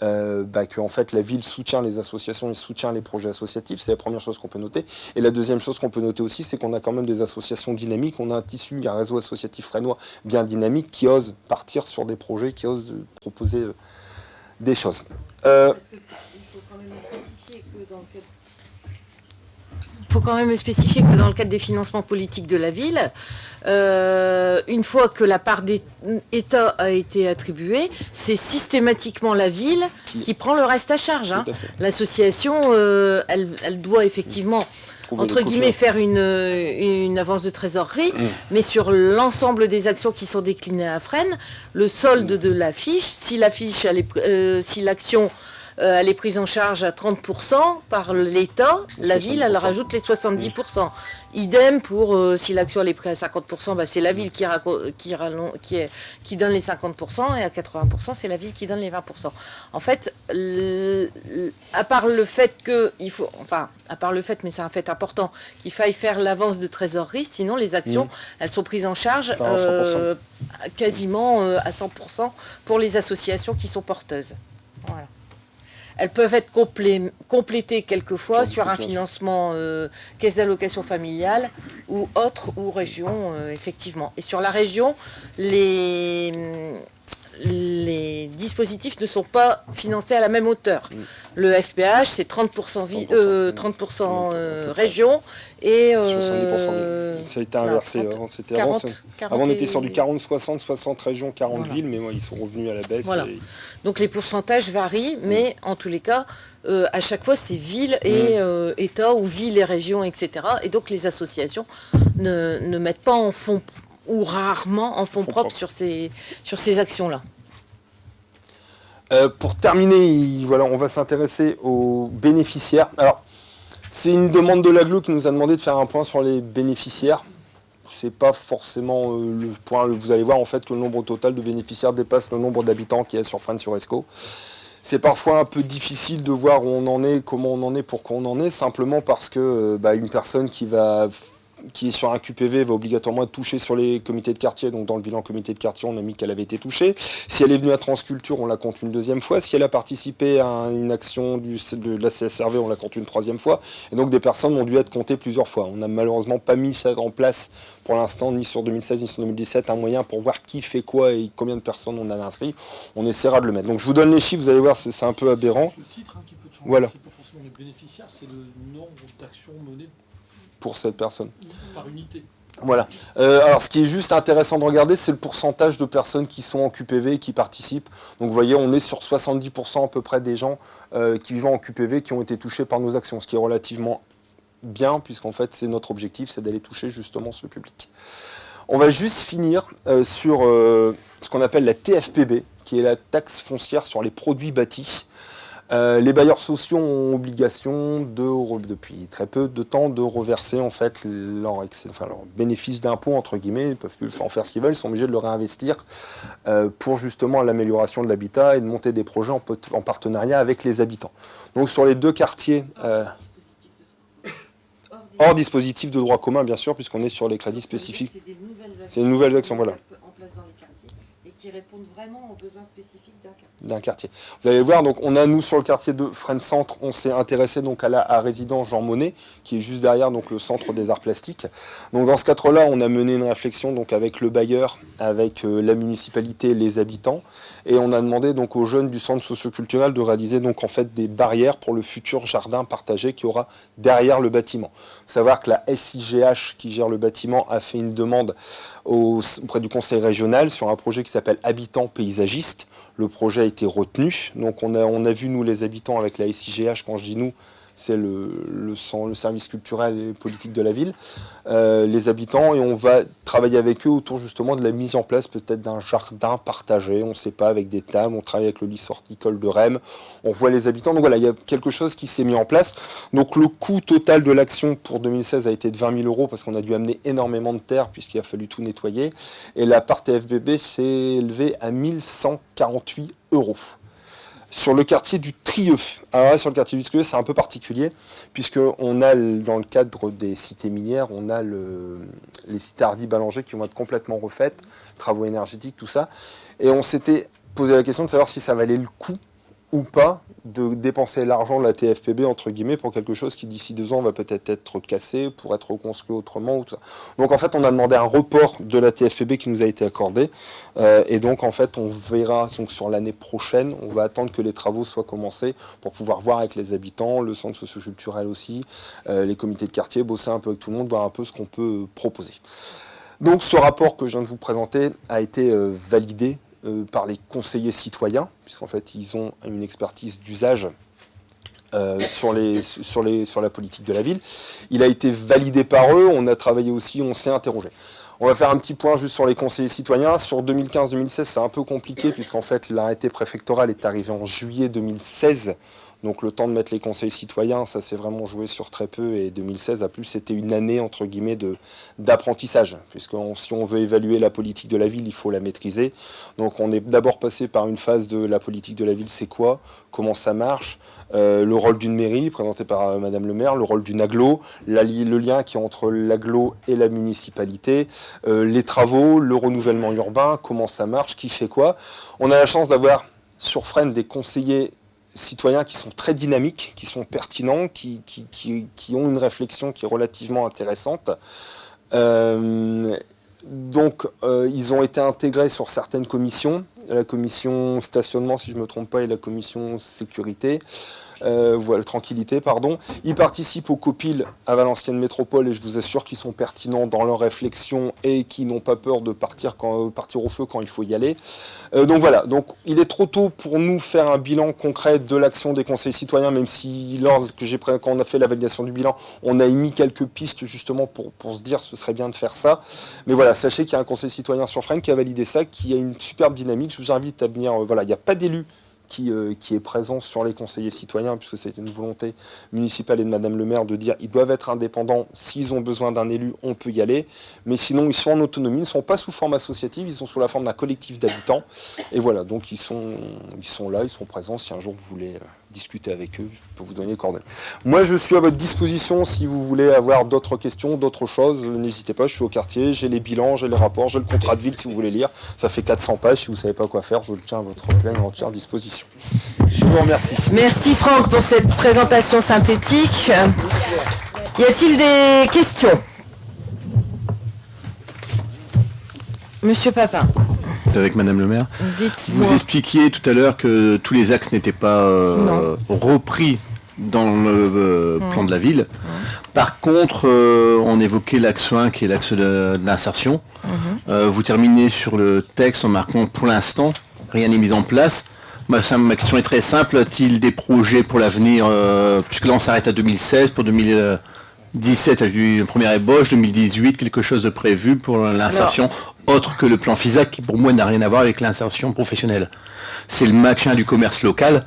que en fait, la ville soutient les associations et soutient les projets associatifs. C'est la première chose qu'on peut noter. Et la deuxième chose qu'on peut noter aussi, c'est qu'on a quand même des associations dynamiques. On a un tissu, un réseau associatif fresnois bien dynamique qui ose partir sur des projets, qui ose proposer des choses. Parce qu'il faut quand même spécifier que dans le cadre... Il faut quand même spécifier que dans le cadre des financements politiques de la ville, une fois que la part d'État a été attribuée, c'est systématiquement la ville qui prend le reste à charge. Hein. L'association, elle doit effectivement, entre guillemets, faire une avance de trésorerie, mais sur l'ensemble des actions qui sont déclinées à Fresnes, le solde de l'affiche, si l'action... elle est prise en charge à 30% par l'État, la ville, elle rajoute les 70%. Idem pour si l'action elle est prise à 50%, c'est la ville qui donne les 50% et à 80%, c'est la ville qui donne les 20%. En fait, à part le fait mais c'est un fait important, qu'il faille faire l'avance de trésorerie, sinon les actions, elles sont prises en charge quasiment à 100% pour les associations qui sont porteuses. Voilà. Elles peuvent être complétées quelquefois sur un financement caisse d'allocation familiale ou autres, ou régions, effectivement. Et sur la région, les dispositifs ne sont pas financés à la même hauteur. Le FPH, c'est 30%, 30% région et 70%. Ça a été inversé. non, 30, avant, c'était 40, avant on était sur du et- 40-60, 60 régions, 40 Voilà. villes, mais ils sont revenus à la baisse. Voilà. Et- Donc les pourcentages varient, mais en tous les cas, à chaque fois, c'est ville et État ou ville et région, etc. Et donc les associations ne mettent pas en fonds ou rarement en fonds propres sur ces actions-là. Pour terminer, voilà, on va s'intéresser aux bénéficiaires. Alors, c'est une demande de l'AGLO qui nous a demandé de faire un point sur les bénéficiaires. C'est pas forcément le point. Vous allez voir en fait que le nombre total de bénéficiaires dépasse le nombre d'habitants qu'il y a sur Fresnes-sur-Escaut. C'est parfois un peu difficile de voir où on en est, comment on en est, pourquoi on en est, simplement parce que une personne qui est sur un QPV va obligatoirement être touchée sur les comités de quartier. Donc dans le bilan comité de quartier, on a mis qu'elle avait été touchée. Si elle est venue à Transculture, on la compte une deuxième fois. Si elle a participé à une action de la CSRV, on la compte une troisième fois. Et donc des personnes ont dû être comptées plusieurs fois. On n'a malheureusement pas mis ça en place pour l'instant, ni sur 2016, ni sur 2017, un moyen pour voir qui fait quoi et combien de personnes on a inscrit. On essaiera de le mettre. Donc je vous donne les chiffres, vous allez voir, c'est un peu aberrant. Le titre qui peut changer, Voilà. c'est pas forcément les bénéficiaires, c'est le nombre d'actions menées Pour cette personne. par unité. Voilà. Alors, ce qui est juste intéressant de regarder, c'est le pourcentage de personnes qui sont en QPV et qui participent. Donc, vous voyez, on est sur 70% à peu près des gens qui vivent en QPV qui ont été touchés par nos actions, ce qui est relativement bien, puisqu'en fait, c'est notre objectif, c'est d'aller toucher justement ce public. On va juste finir sur ce qu'on appelle la TFPB, qui est la taxe foncière sur les produits bâtis. Les bailleurs sociaux ont obligation depuis très peu de temps de reverser en fait leur bénéfice d'impôt entre guillemets. Ils ne peuvent plus en faire ce qu'ils veulent, ils sont obligés de le réinvestir pour justement l'amélioration de l'habitat et de monter des projets en partenariat avec les habitants. Donc sur les deux quartiers, hors dispositif de droit commun bien sûr, puisqu'on est sur les crédits spécifiques. C'est des nouvelles actions, voilà. En place dans les quartiers et qui répondent vraiment aux besoins spécifiques d'un quartier. D'un quartier. Vous allez voir, donc on a nous sur le quartier de Fresnes Centre, on s'est intéressé donc à la résidence Jean Monnet, qui est juste derrière donc le centre des arts plastiques. Donc dans ce cadre-là, on a mené une réflexion donc avec le bailleur, avec la municipalité, les habitants, et on a demandé donc aux jeunes du centre socioculturel de réaliser donc en fait des barrières pour le futur jardin partagé qui aura derrière le bâtiment. Il faut savoir que la SIGH qui gère le bâtiment a fait une demande auprès du conseil régional sur un projet qui s'appelle Habitants paysagistes. Le projet a été retenu, donc on a vu nous les habitants avec la SIGH, quand je dis nous, c'est le service culturel et politique de la ville, les habitants, et on va travailler avec eux autour justement de la mise en place peut-être d'un jardin partagé, on ne sait pas, avec des tables, on travaille avec le lycée horticole de Rennes, on voit les habitants, donc voilà, il y a quelque chose qui s'est mis en place. Donc le coût total de l'action pour 2016 a été de 20 000 € parce qu'on a dû amener énormément de terre puisqu'il a fallu tout nettoyer, et la part TFBB s'est élevée à 1 148 €. Sur le quartier du Trieux, alors là, sur le quartier du Trieux, c'est un peu particulier, puisqu'on a, dans le cadre des cités minières, on a les cités Hardy-Ballanger qui vont être complètement refaites, travaux énergétiques, tout ça. Et on s'était posé la question de savoir si ça valait le coup ou pas de dépenser l'argent de la TFPB, entre guillemets, pour quelque chose qui, d'ici 2 ans, va peut-être être cassé, pour être reconstruit autrement. Ou tout ça. Donc, en fait, on a demandé un report de la TFPB qui nous a été accordé. Et donc, en fait, on verra donc, sur l'année prochaine, on va attendre que les travaux soient commencés pour pouvoir voir avec les habitants, le centre socio-culturel aussi, les comités de quartier, bosser un peu avec tout le monde, voir un peu ce qu'on peut proposer. Donc, ce rapport que je viens de vous présenter a été validé par les conseillers citoyens, puisqu'en fait ils ont une expertise d'usage sur la politique de la ville. Il a été validé par eux, on a travaillé aussi, on s'est interrogé. On va faire un petit point juste sur les conseillers citoyens. Sur 2015-2016, c'est un peu compliqué, puisqu'en fait l'arrêté préfectoral est arrivé en juillet 2016. Donc le temps de mettre les conseils citoyens, ça s'est vraiment joué sur très peu, et 2016 à plus c'était une année entre guillemets d'apprentissage, puisque si on veut évaluer la politique de la ville, il faut la maîtriser. Donc on est d'abord passé par une phase de la politique de la ville, c'est quoi, comment ça marche, le rôle d'une mairie présenté par Madame le maire, le rôle d'une agglo, le lien qui est entre l'agglo et la municipalité, les travaux, le renouvellement urbain, comment ça marche, qui fait quoi. On a la chance d'avoir sur Fresnes des conseillers citoyens qui sont très dynamiques, qui sont pertinents, qui ont une réflexion qui est relativement intéressante. Donc, ils ont été intégrés sur certaines commissions, la commission stationnement, si je ne me trompe pas, et la commission sécurité. Voilà, tranquillité, pardon. Ils participent au COPIL à Valenciennes Métropole et je vous assure qu'ils sont pertinents dans leurs réflexions et qu'ils n'ont pas peur de partir au feu quand il faut y aller. Donc voilà, donc il est trop tôt pour nous faire un bilan concret de l'action des conseils citoyens, même si quand on a fait la validation du bilan, on a émis quelques pistes justement pour se dire ce serait bien de faire ça. Mais voilà, sachez qu'il y a un conseil citoyen sur Fresnes qui a validé ça, qui a une superbe dynamique. Je vous invite à venir, voilà, il n'y a pas d'élus qui est présent sur les conseillers citoyens, puisque c'est une volonté municipale et de Madame le maire de dire ils doivent être indépendants, s'ils ont besoin d'un élu, on peut y aller, mais sinon ils sont en autonomie, ils ne sont pas sous forme associative, ils sont sous la forme d'un collectif d'habitants, et voilà, donc ils sont là, ils seront présents, si un jour vous voulez discuter avec eux, je peux vous donner les coordonnées. Moi je suis à votre disposition si vous voulez avoir d'autres questions, d'autres choses, n'hésitez pas, je suis au quartier, j'ai les bilans, j'ai les rapports, j'ai le contrat de ville si vous voulez lire, ça fait 400 pages, si vous ne savez pas quoi faire, je le tiens à votre pleine et entière disposition. Je vous remercie. Merci Franck pour cette présentation synthétique. Y a-t-il des questions? Monsieur Papin. Avec Madame le maire. Dites-moi. Vous expliquiez tout à l'heure que tous les axes n'étaient pas repris dans le plan de la ville. Par contre, on évoquait l'axe 1 qui est l'axe de l'insertion. Vous terminez sur le texte en marquant pour l'instant, rien n'est mis en place. Ma question est très simple, a-t-il des projets pour l'avenir, puisque là on s'arrête à 2016, pour 2017 il y a eu une première ébauche, 2018 quelque chose de prévu pour l'insertion, autre que le plan FISAC qui pour moi n'a rien à voir avec l'insertion professionnelle. C'est le maintien du commerce local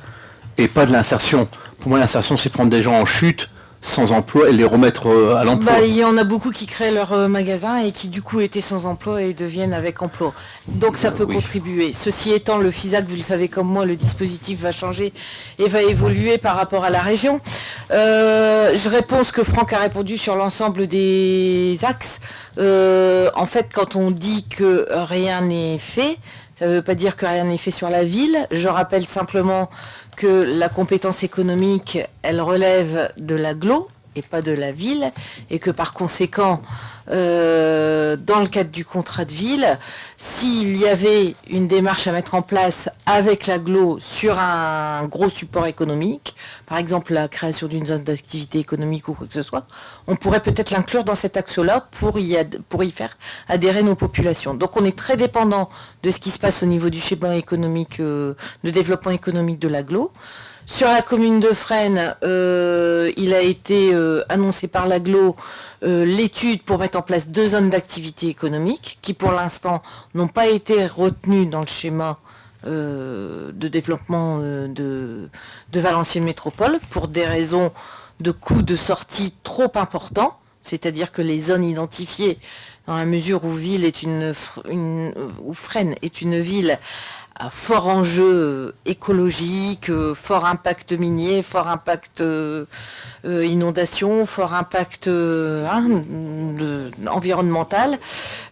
et pas de l'insertion. Pour moi l'insertion c'est prendre des gens en chute, sans emploi et les remettre à l'emploi. Il y en a beaucoup qui créent leur magasin et qui du coup étaient sans emploi et deviennent avec emploi. Donc ça peut contribuer. Ceci étant, le FISAC, vous le savez comme moi, le dispositif va changer et va évoluer par rapport à la région. Je réponds ce que Franck a répondu sur l'ensemble des axes. En fait, quand on dit que rien n'est fait, ça ne veut pas dire que rien n'est fait sur la ville. Je rappelle simplement que la compétence économique, elle relève de l'agglo et pas de la ville, et que par conséquent, dans le cadre du contrat de ville, s'il y avait une démarche à mettre en place avec l'agglo sur un gros support économique, par exemple la création d'une zone d'activité économique ou quoi que ce soit, on pourrait peut-être l'inclure dans cet axe-là pour y faire adhérer nos populations. Donc on est très dépendant de ce qui se passe au niveau du schéma économique, de développement économique de l'agglo. Sur la commune de Fresnes, il a été annoncé par l'agglo l'étude pour mettre en place 2 zones d'activité économique qui pour l'instant n'ont pas été retenues dans le schéma de développement de Valenciennes Métropole pour des raisons de coûts de sortie trop importants, c'est-à-dire que les zones identifiées dans la mesure où Fresnes est une ville à fort enjeu écologique, fort impact minier, fort impact inondation, fort impact environnemental.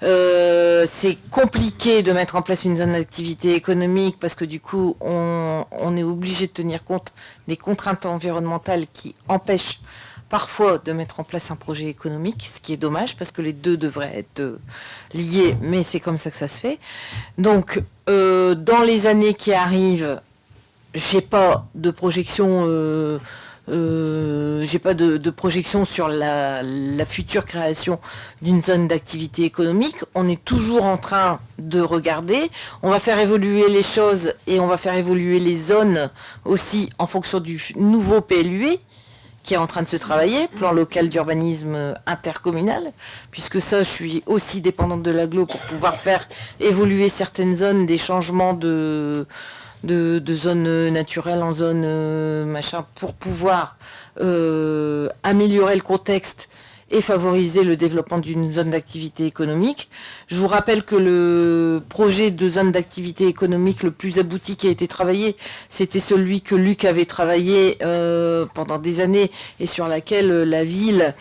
C'est compliqué de mettre en place une zone d'activité économique parce que du coup, on est obligé de tenir compte des contraintes environnementales qui empêchent parfois de mettre en place un projet économique, ce qui est dommage parce que les deux devraient être liés, mais c'est comme ça que ça se fait. Donc, dans les années qui arrivent, j'ai pas de projection, sur la future création d'une zone d'activité économique. On est toujours en train de regarder. On va faire évoluer les choses et on va faire évoluer les zones aussi en fonction du nouveau PLUE qui est en train de se travailler, plan local d'urbanisme intercommunal, puisque ça, je suis aussi dépendante de l'agglo pour pouvoir faire évoluer certaines zones, des changements de zones naturelles en zones pour pouvoir améliorer le contexte et favoriser le développement d'une zone d'activité économique. Je vous rappelle que le projet de zone d'activité économique le plus abouti qui a été travaillé, c'était celui que Luc avait travaillé pendant des années et sur laquelle la ville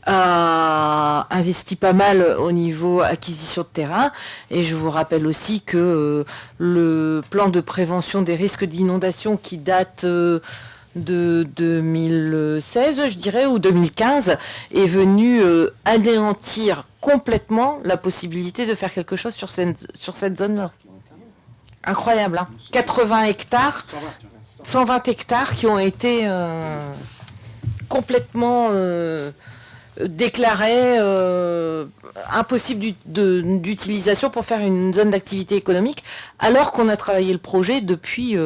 a investi pas mal au niveau acquisition de terrain. Et je vous rappelle aussi que le plan de prévention des risques d'inondation qui date de 2016, je dirais, ou 2015, est venu anéantir complètement la possibilité de faire quelque chose sur cette zone-là. Incroyable, hein. 80 hectares, 120 hectares qui ont été complètement déclarés impossible d'utilisation pour faire une zone d'activité économique, alors qu'on a travaillé le projet depuis...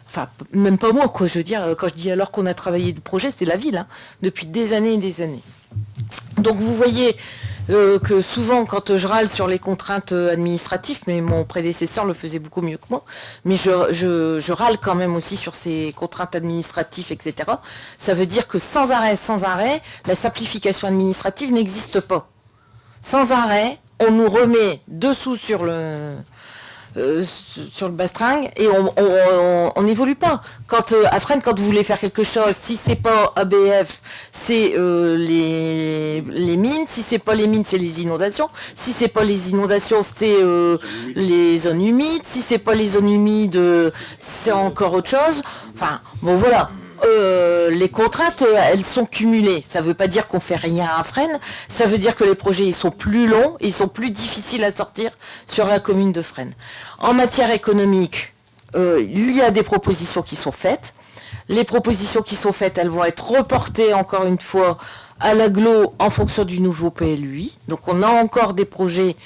Enfin, même pas moi, quoi. Je veux dire, quand je dis alors qu'on a travaillé le projet, c'est la ville, hein, depuis des années et des années. Donc vous voyez que souvent, quand je râle sur les contraintes administratives, mais mon prédécesseur le faisait beaucoup mieux que moi, mais je râle quand même aussi sur ces contraintes administratives, etc. Ça veut dire que sans arrêt, la simplification administrative n'existe pas. Sans arrêt, on nous remet dessous sur le bastringue et on n'évolue pas. Quand à Fresnes, quand vous voulez faire quelque chose, si c'est pas ABF, c'est les mines, si c'est pas les mines, c'est les inondations, si c'est pas les inondations, c'est les zones humides, si c'est pas les zones humides, c'est encore autre chose. Enfin, bon voilà. Les contraintes, elles sont cumulées. Ça ne veut pas dire qu'on fait rien à Fresnes. Ça veut dire que les projets ils sont plus longs, ils sont plus difficiles à sortir sur la commune de Fresnes. En matière économique, il y a des propositions qui sont faites. Les propositions qui sont faites, elles vont être reportées encore une fois à l'agglo en fonction du nouveau PLUI. Donc on a encore des projets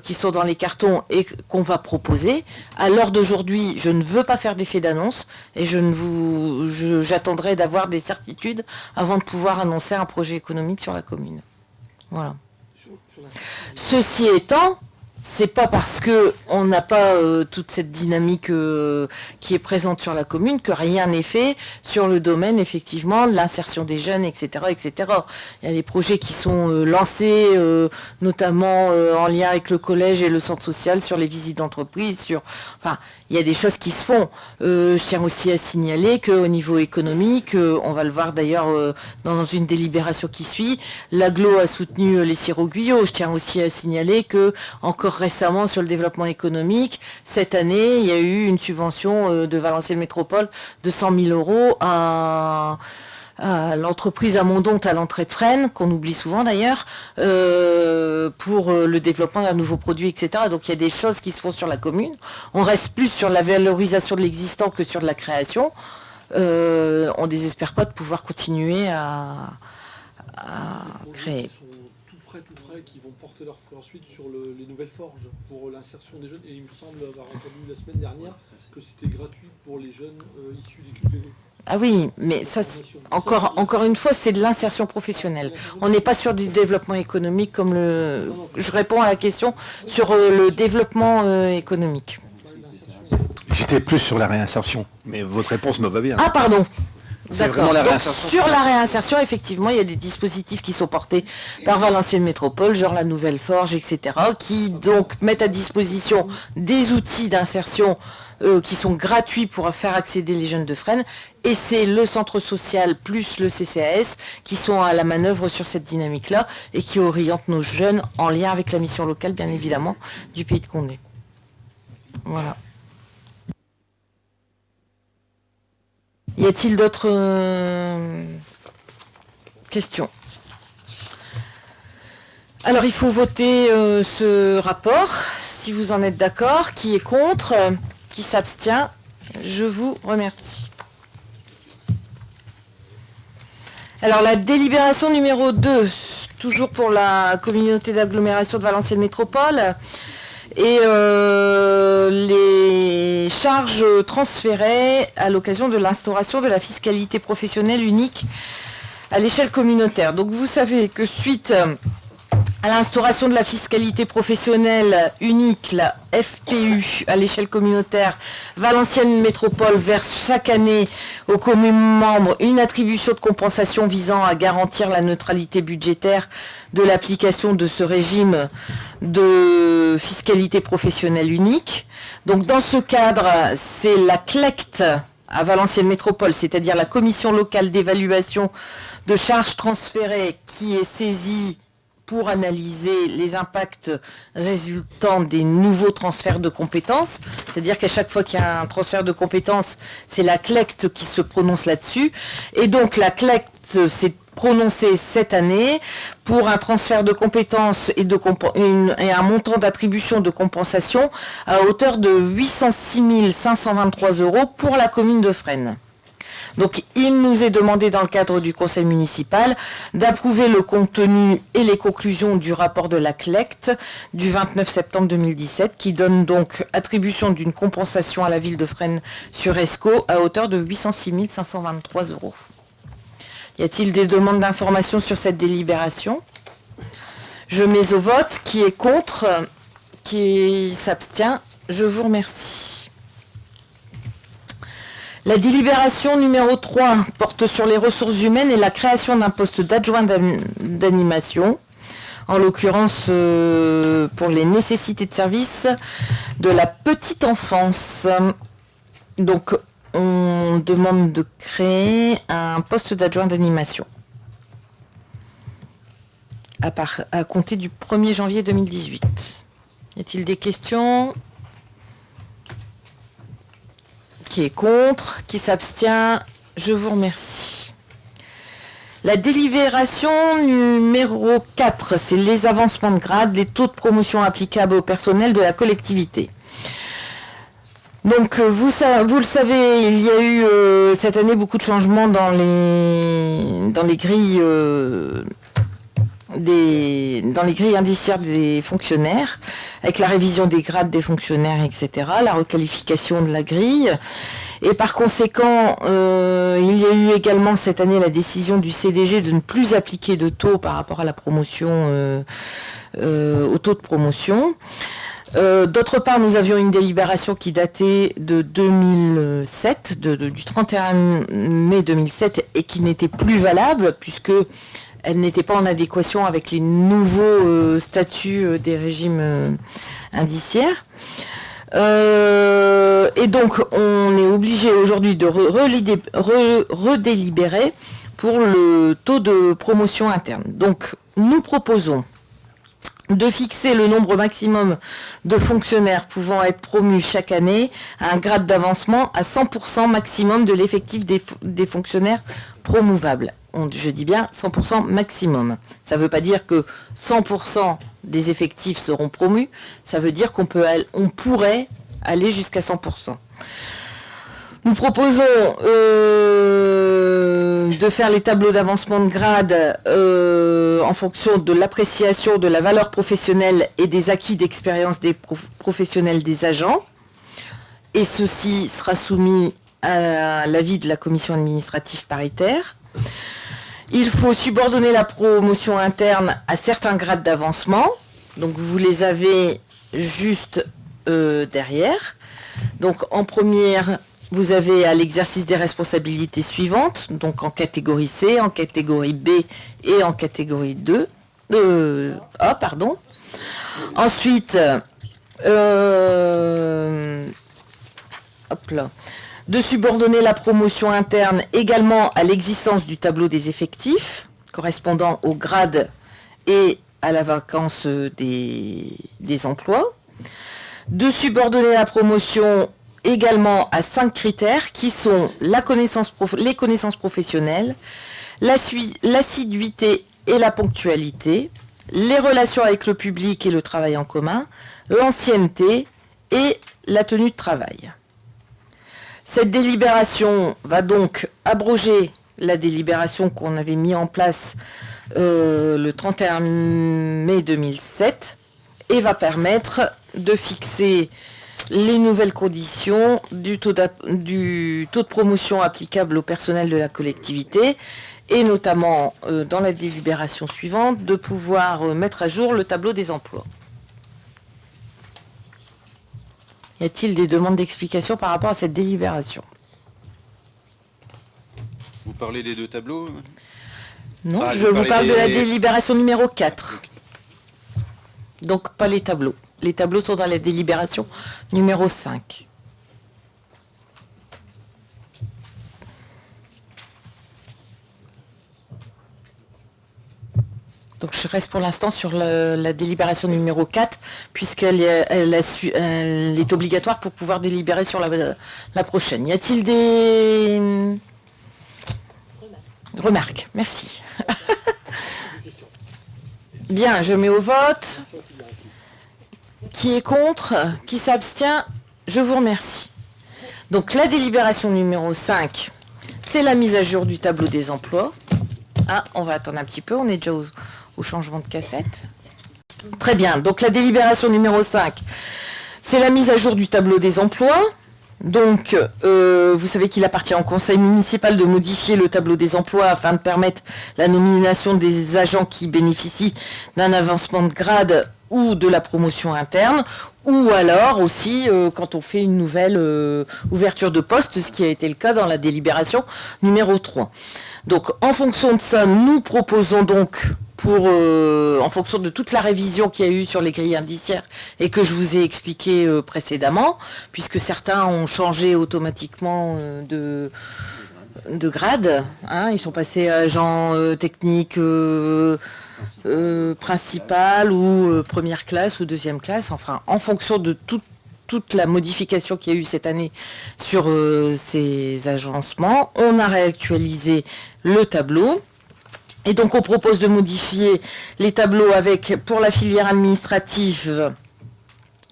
qui sont dans les cartons et qu'on va proposer. À l'heure d'aujourd'hui, je ne veux pas faire d'effet d'annonce et j'attendrai d'avoir des certitudes avant de pouvoir annoncer un projet économique sur la commune. Voilà. Ceci étant, c'est pas parce que on n'a pas toute cette dynamique qui est présente sur la commune que rien n'est fait sur le domaine effectivement de l'insertion des jeunes, etc., etc. Il y a des projets qui sont lancés, notamment en lien avec le collège et le centre social sur les visites d'entreprise. Enfin, il y a des choses qui se font. Je tiens aussi à signaler qu'au niveau économique, on va le voir d'ailleurs dans une délibération qui suit, l'agglo a soutenu les Siroguillots. Je tiens aussi à signaler que encore récemment sur le développement économique, cette année, il y a eu une subvention de Valenciennes Métropole de 100 000 euros à l'entreprise Amondonte à l'entrée de Fresnes, qu'on oublie souvent d'ailleurs, pour le développement d'un nouveau produit, etc. Donc il y a des choses qui se font sur la commune. On reste plus sur la valorisation de l'existant que sur de la création. On ne désespère pas de pouvoir continuer à créer. Tout frais qui vont porter leurs fruits ensuite sur les nouvelles forges pour l'insertion des jeunes. Et il me semble avoir entendu la semaine dernière que c'était gratuit pour les jeunes issus des QPV. Ah oui, mais ça, encore une fois, c'est de l'insertion professionnelle. On n'est pas sur du développement économique comme le... Je réponds à la question sur le développement économique. J'étais plus sur la réinsertion, mais votre réponse me va bien. Ah pardon. D'accord. Donc, sur la réinsertion, effectivement, il y a des dispositifs qui sont portés par Valenciennes Métropole, genre la Nouvelle Forge, etc., qui donc mettent à disposition des outils d'insertion qui sont gratuits pour faire accéder les jeunes de Fresnes. Et c'est le centre social plus le CCAS qui sont à la manœuvre sur cette dynamique-là et qui orientent nos jeunes en lien avec la mission locale, bien évidemment, du Pays de Condé. Voilà. Y a-t-il d'autres questions? Alors, il faut voter ce rapport, si vous en êtes d'accord. Qui est contre? Qui s'abstient? Je vous remercie. Alors, la délibération numéro 2, toujours pour la communauté d'agglomération de Valenciennes Métropole. Et les charges transférées à l'occasion de l'instauration de la fiscalité professionnelle unique à l'échelle communautaire. Donc vous savez que suite à l'instauration de la fiscalité professionnelle unique, la FPU, à l'échelle communautaire, Valenciennes Métropole verse chaque année aux communes membres une attribution de compensation visant à garantir la neutralité budgétaire de l'application de ce régime de fiscalité professionnelle unique. Donc dans ce cadre, c'est la CLECT à Valenciennes Métropole, c'est-à-dire la commission locale d'évaluation de charges transférées, qui est saisie pour analyser les impacts résultant des nouveaux transferts de compétences. C'est-à-dire qu'à chaque fois qu'il y a un transfert de compétences, c'est la CLECT qui se prononce là-dessus. Et donc la CLECT s'est prononcée cette année pour un transfert de compétences et un montant d'attribution de compensation à hauteur de 806 523 € pour la commune de Fresnes. Donc il nous est demandé dans le cadre du conseil municipal d'approuver le contenu et les conclusions du rapport de la CLECT du 29 septembre 2017 qui donne donc attribution d'une compensation à la ville de Fresnes sur ESCO à hauteur de 806 523 €. Y a-t-il des demandes d'information sur cette délibération? Je mets au vote. Qui est contre? Qui s'abstient? Je vous remercie. La délibération numéro 3 porte sur les ressources humaines et la création d'un poste d'adjoint d'animation, en l'occurrence pour les nécessités de service de la petite enfance. Donc, on demande de créer un poste d'adjoint d'animation à compter du 1er janvier 2018. Y a-t-il des questions? Qui est contre? Qui s'abstient? Je vous remercie. La délibération numéro 4, c'est les avancements de grade, les taux de promotion applicables au personnel de la collectivité. Donc, vous le savez, il y a eu cette année beaucoup de changements dans les grilles indiciaires des fonctionnaires, avec la révision des grades des fonctionnaires, etc., la requalification de la grille. Et par conséquent, il y a eu également cette année la décision du CDG de ne plus appliquer de taux par rapport à la promotion, au taux de promotion. D'autre part, nous avions une délibération qui datait de 2007, du 31 mai 2007, et qui n'était plus valable, puisque elle n'était pas en adéquation avec les nouveaux statuts des régimes indiciaires. Et donc, on est obligé aujourd'hui de redélibérer pour le taux de promotion interne. Donc, nous proposons de fixer le nombre maximum de fonctionnaires pouvant être promus chaque année à un grade d'avancement à 100% maximum de l'effectif des fonctionnaires promouvables. Je dis bien 100% maximum. Ça ne veut pas dire que 100% des effectifs seront promus, ça veut dire qu'on pourrait aller jusqu'à 100%. Nous proposons de faire les tableaux d'avancement de grade en fonction de l'appréciation de la valeur professionnelle et des acquis d'expérience des professionnels des agents. Et ceci sera soumis à l'avis de la commission administrative paritaire. Il faut subordonner la promotion interne à certains grades d'avancement. Donc vous les avez juste derrière. Donc en première, vous avez à l'exercice des responsabilités suivantes, donc en catégorie C, en catégorie B et en catégorie 2. A, pardon. Ensuite, hop là. De subordonner la promotion interne également à l'existence du tableau des effectifs, correspondant au grade et à la vacance des emplois. De subordonner la promotion également à 5 critères qui sont les connaissances professionnelles, l'assiduité et la ponctualité, les relations avec le public et le travail en commun, l'ancienneté et la tenue de travail. Cette délibération va donc abroger la délibération qu'on avait mis en place le 31 mai 2007 et va permettre de fixer les nouvelles conditions du taux de promotion applicable au personnel de la collectivité et notamment dans la délibération suivante de pouvoir mettre à jour le tableau des emplois. Y a-t-il des demandes d'explication par rapport à cette délibération? Vous parlez des deux tableaux? Non, je vous parle de la délibération numéro 4. Donc pas les tableaux. Les tableaux sont dans la délibération numéro 5. Donc je reste pour l'instant sur la délibération numéro 4, puisqu'elle elle est obligatoire pour pouvoir délibérer sur la prochaine. Y a-t-il des remarques? Merci. Bien, je mets au vote. Qui est contre? Qui s'abstient? Je vous remercie. Donc la délibération numéro 5, c'est la mise à jour du tableau des emplois. Ah, on va attendre un petit peu, on est déjà au changement de cassette. Très bien, donc la délibération numéro 5, c'est la mise à jour du tableau des emplois. Donc, vous savez qu'il appartient au conseil municipal de modifier le tableau des emplois afin de permettre la nomination des agents qui bénéficient d'un avancement de grade ou de la promotion interne, ou alors aussi quand on fait une nouvelle ouverture de poste, ce qui a été le cas dans la délibération numéro 3. Donc en fonction de ça, nous proposons donc, en fonction de toute la révision qu'il y a eu sur les grilles indiciaires et que je vous ai expliqué précédemment, puisque certains ont changé automatiquement de grade, hein, ils sont passés à agent technique principal ou première classe ou deuxième classe, enfin en fonction de toute la modification qu'il y a eu cette année sur ces agencements, on a réactualisé le tableau. Et donc on propose de modifier les tableaux avec, pour la filière administrative,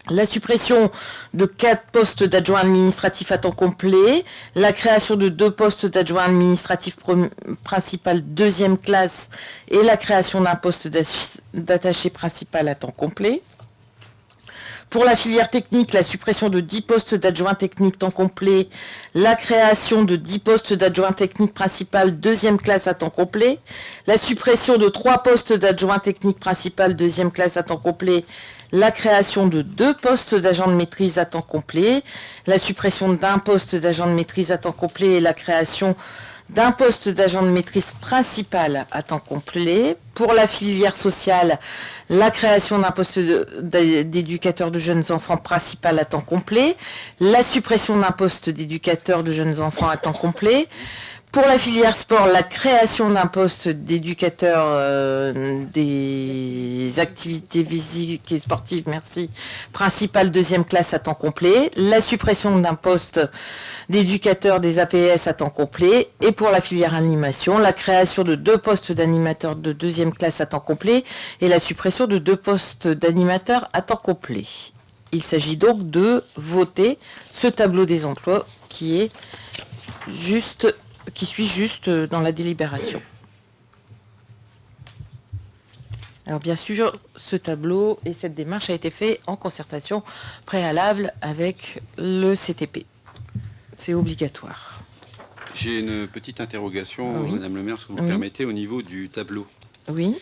la suppression de 4 postes d'adjoint administratif à temps complet, la création de 2 postes d'adjoint administratif principal deuxième classe et la création d'un poste d'attaché principal à temps complet. Pour la filière technique, la suppression de 10 postes d'adjoint technique temps complet, la création de 10 postes d'adjoint technique principal deuxième classe à temps complet, la suppression de 3 postes d'adjoint technique principal deuxième classe à temps complet, la création de 2 postes d'agent de maîtrise à temps complet, la suppression d'un poste d'agent de maîtrise à temps complet et la création d'un poste d'agent de maîtrise principal à temps complet. Pour la filière sociale, la création d'un poste d'éducateur de jeunes enfants principal à temps complet, la suppression d'un poste d'éducateur de jeunes enfants à temps complet. Pour la filière sport, la création d'un poste d'éducateur des activités physiques et sportives, merci, principal deuxième classe à temps complet, la suppression d'un poste d'éducateur des APS à temps complet, et pour la filière animation, la création de 2 postes d'animateurs de deuxième classe à temps complet et la suppression de 2 postes d'animateurs à temps complet. Il s'agit donc de voter ce tableau des emplois qui suit juste dans la délibération. Alors bien sûr, ce tableau et cette démarche a été fait en concertation préalable avec le CTP. C'est obligatoire. J'ai une petite interrogation, Oui. Madame le maire, si vous me Oui. permettez, au niveau du tableau. Oui.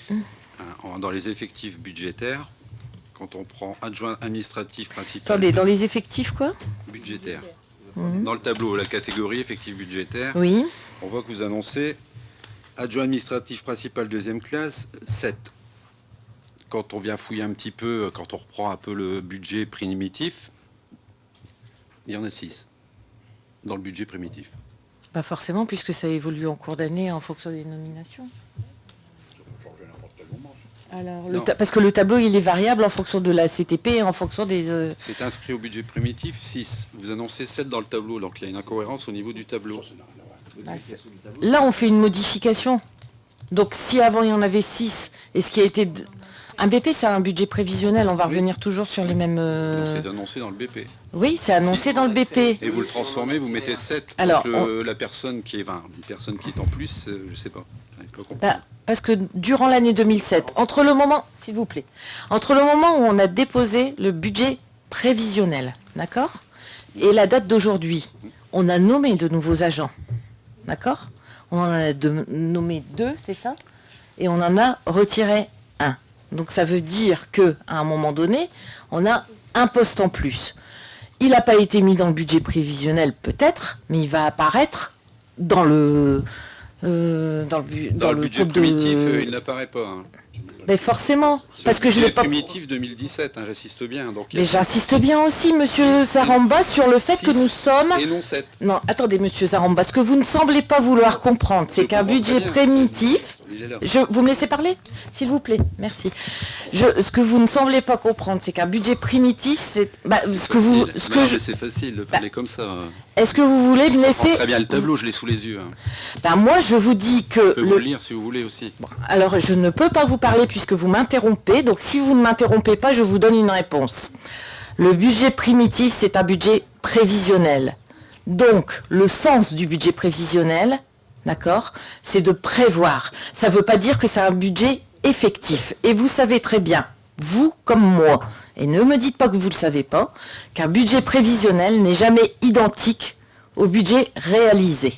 Dans les effectifs budgétaires, quand on prend adjoint administratif principal Attendez, dans les effectifs quoi? budgétaire, dans le tableau, la catégorie effectif budgétaire, Oui. on voit que vous annoncez adjoint administratif principal deuxième classe, 7. Quand on vient fouiller un petit peu, quand on reprend un peu le budget primitif, il y en a 6 dans le budget primitif. Pas forcément, puisque ça évolue en cours d'année en fonction des nominations. Alors, Non. parce que le tableau, il est variable en fonction de la CTP et en fonction des... C'est inscrit au budget primitif 6. Vous annoncez 7 dans le tableau, donc il y a une incohérence au niveau du tableau. Là, on fait une modification. Donc, si avant, il y en avait 6, et ce qui a été... Un BP, c'est un budget prévisionnel. On va revenir toujours sur les mêmes... Donc c'est annoncé dans le BP. Oui, c'est annoncé dans le BP. Et vous le transformez, vous mettez 7. Alors, donc la personne qui est, une personne qui est en plus, je sais pas. J'avais pas compris. Bah, parce que durant l'année 2007, entre le moment, s'il vous plaît, entre le moment où on a déposé le budget prévisionnel, d'accord, et la date d'aujourd'hui, on a nommé de nouveaux agents, d'accord, on en a nommé 2, c'est ça, et on en a retiré 1. Donc ça veut dire que à un moment donné, on a un poste en plus. Il n'a pas été mis dans le budget prévisionnel peut-être, mais il va apparaître dans le Dans le budget groupe de- primitif, il n'apparaît pas. Hein. Mais forcément, parce que je l'ai l'ai pas. primitif 2017, hein, j'assiste bien. Donc il y a Mais j'insiste bien aussi, monsieur Zaramba, sur le fait que Six. nous sommes. Et non 7. Non, attendez, monsieur Zaramba, ce que vous ne semblez pas vouloir comprendre, c'est Je qu'un comprends budget très bien. primitif, Il est là. Vous me laissez parler, s'il vous plaît? Merci. Ce que vous ne semblez pas comprendre, c'est qu'un budget primitif, c'est... C'est facile de parler comme ça. Est-ce que vous voulez me Je laisser... comprends très bien le tableau, je l'ai sous les yeux. Moi, je vous dis que... Je peux vous le lire si vous voulez aussi. Alors, je ne peux pas vous parler puisque vous m'interrompez. Donc, si vous ne m'interrompez pas, je vous donne une réponse. Le budget primitif, c'est un budget prévisionnel. Donc, le sens du budget prévisionnel, d'accord, c'est de prévoir. Ça ne veut pas dire que c'est un budget effectif. Et vous savez très bien, vous comme moi, et ne me dites pas que vous ne le savez pas, qu'un budget prévisionnel n'est jamais identique au budget réalisé.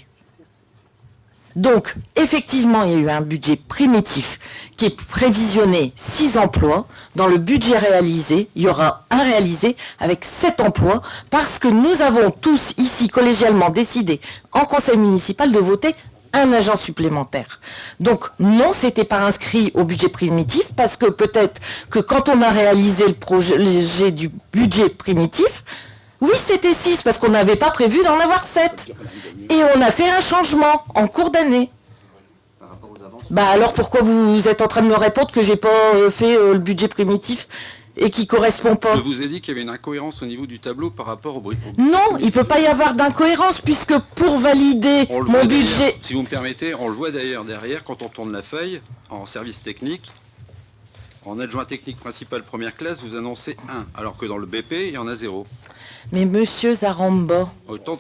Donc, effectivement, il y a eu un budget primitif qui est prévisionné 6 emplois. Dans le budget réalisé, il y aura un réalisé avec 7 emplois parce que nous avons tous ici collégialement décidé en conseil municipal de voter un agent supplémentaire. Donc, non, c'était pas inscrit au budget primitif parce que peut-être que quand on a réalisé le projet du budget primitif, oui, c'était 6 parce qu'on n'avait pas prévu d'en avoir 7. Et on a fait un changement en cours d'année. Alors pourquoi vous êtes en train de me répondre que j'ai pas fait le budget primitif et qui correspond pas? Je vous ai dit qu'il y avait une incohérence au niveau du tableau par rapport au budget. Non, il peut pas y avoir d'incohérence puisque pour valider mon budget... Si vous me permettez, on le voit d'ailleurs derrière quand on tourne la feuille en service technique. En adjoint technique principal première classe, vous annoncez 1, alors que dans le BP, il y en a 0. Mais monsieur Zaramba,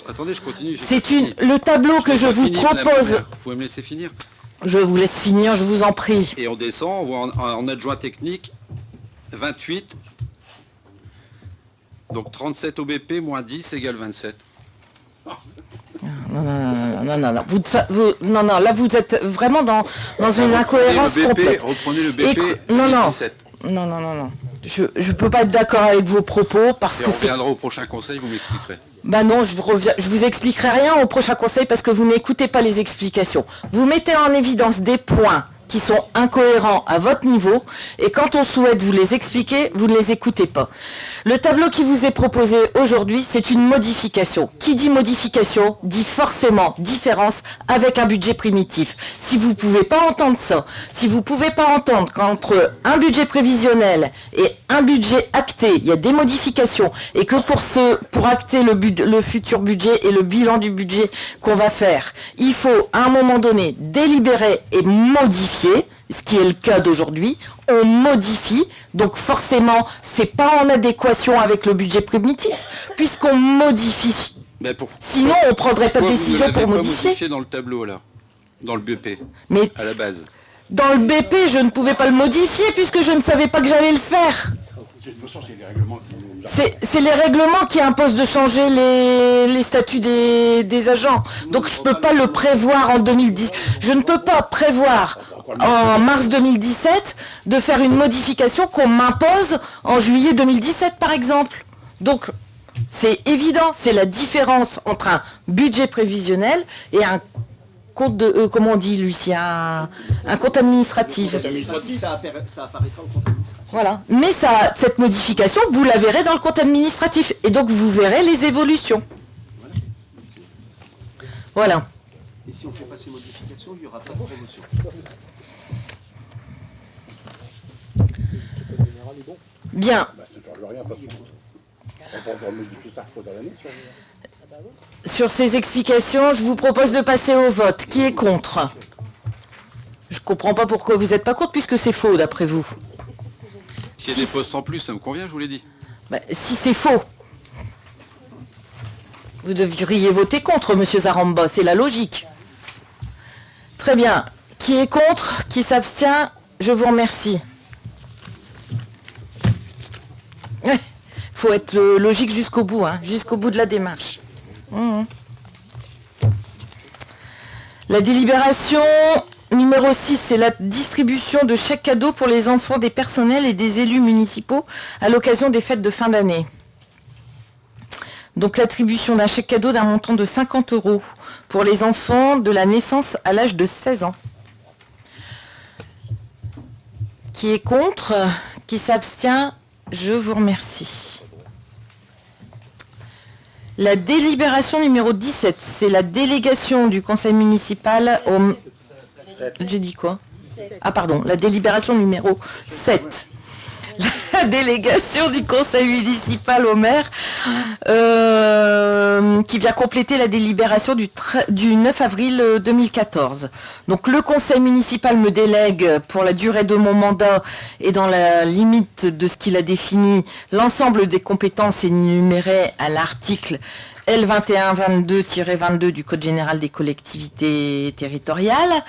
Attendez, je continue. c'est le tableau que je vous propose. Vous pouvez me laisser finir? Je vous laisse finir, je vous en prie. Et on descend, on voit en adjoint technique 28. Donc 37 au BP moins 10 égale 27. Non, là vous êtes vraiment dans une incohérence complète. Reprenez le BP. Non. Je ne peux pas être d'accord avec vos propos parce que on reviendra au prochain conseil, vous m'expliquerez. Non, je vous expliquerai rien au prochain conseil parce que vous n'écoutez pas les explications. Vous mettez en évidence des points qui sont incohérents à votre niveau et quand on souhaite vous les expliquer, vous ne les écoutez pas. Le tableau qui vous est proposé aujourd'hui, c'est une modification. Qui dit modification dit forcément différence avec un budget primitif. Si vous ne pouvez pas entendre ça, si vous ne pouvez pas entendre qu'entre un budget prévisionnel et un budget acté, il y a des modifications et que pour acter le futur budget et le bilan du budget qu'on va faire, il faut à un moment donné délibérer et modifier, ce qui est le cas d'aujourd'hui, on modifie, donc forcément, c'est pas en adéquation avec le budget primitif, puisqu'on modifie. Sinon, on ne prendrait pas de décision pour modifier. Modifié dans le tableau, là, dans le BP, mais à la base. Dans le BP, je ne pouvais pas le modifier, puisque je ne savais pas que j'allais le faire. C'est les règlements qui imposent de changer les statuts des agents. Donc je ne peux pas le prévoir en 2010. Je ne peux pas prévoir en mars 2017 de faire une modification qu'on m'impose en juillet 2017 par exemple. Donc c'est évident, c'est la différence entre un budget prévisionnel et un compte de... comment on dit, Lucie, un compte administratif. Ça apparaîtra au compte administratif. Voilà. Mais cette modification, vous la verrez dans le compte administratif. Et donc, vous verrez les évolutions. Voilà. Et si on ne fait pas ces modifications, il n'y aura pas de promotion. Bien. Sur ces explications, je vous propose de passer au vote. Qui est contre? Je ne comprends pas pourquoi vous n'êtes pas contre, puisque c'est faux, d'après vous. S'il y a des postes en plus, ça me convient, je vous l'ai dit. Si c'est faux, vous devriez voter contre, monsieur Zaramba, c'est la logique. Très bien. Qui est contre? Qui s'abstient? Je vous remercie. Il faut être logique jusqu'au bout, jusqu'au bout de la démarche. La délibération numéro 6, c'est la distribution de chèques cadeaux pour les enfants des personnels et des élus municipaux à l'occasion des fêtes de fin d'année. Donc l'attribution d'un chèque cadeau d'un montant de 50 € pour les enfants de la naissance à l'âge de 16 ans. Qui est contre? Qui s'abstient? Je vous remercie. La délibération numéro 17, c'est la délégation du conseil municipal au... J'ai dit quoi? Ah pardon, la délibération numéro 7. La délégation du conseil municipal au maire qui vient compléter la délibération du 9 avril 2014. Donc le conseil municipal me délègue pour la durée de mon mandat et dans la limite de ce qu'il a défini l'ensemble des compétences énumérées à l'article L2122-22 du Code général des collectivités territoriales.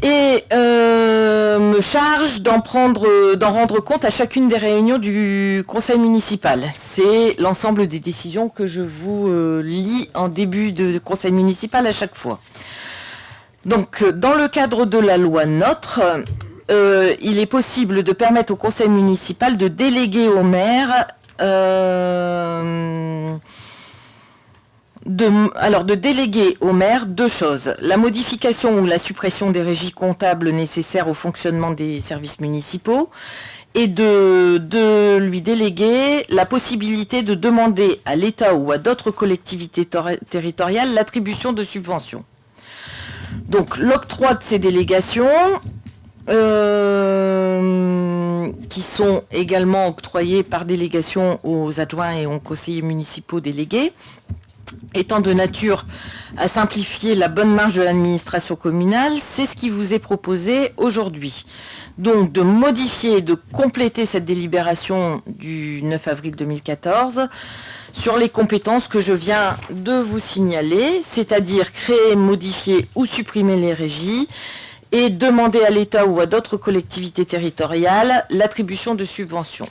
Et me charge d'en rendre compte à chacune des réunions du conseil municipal. C'est l'ensemble des décisions que je vous lis en début de conseil municipal à chaque fois. Donc, dans le cadre de la loi NOTRe, il est possible de permettre au conseil municipal de déléguer au maire de déléguer au maire deux choses. La modification ou la suppression des régies comptables nécessaires au fonctionnement des services municipaux et de lui déléguer la possibilité de demander à l'État ou à d'autres collectivités territoriales l'attribution de subventions. Donc l'octroi de ces délégations qui sont également octroyées par délégation aux adjoints et aux conseillers municipaux délégués, étant de nature à simplifier la bonne marche de l'administration communale, c'est ce qui vous est proposé aujourd'hui. Donc de modifier et de compléter cette délibération du 9 avril 2014 sur les compétences que je viens de vous signaler, c'est-à-dire créer, modifier ou supprimer les régies et demander à l'État ou à d'autres collectivités territoriales l'attribution de subventions.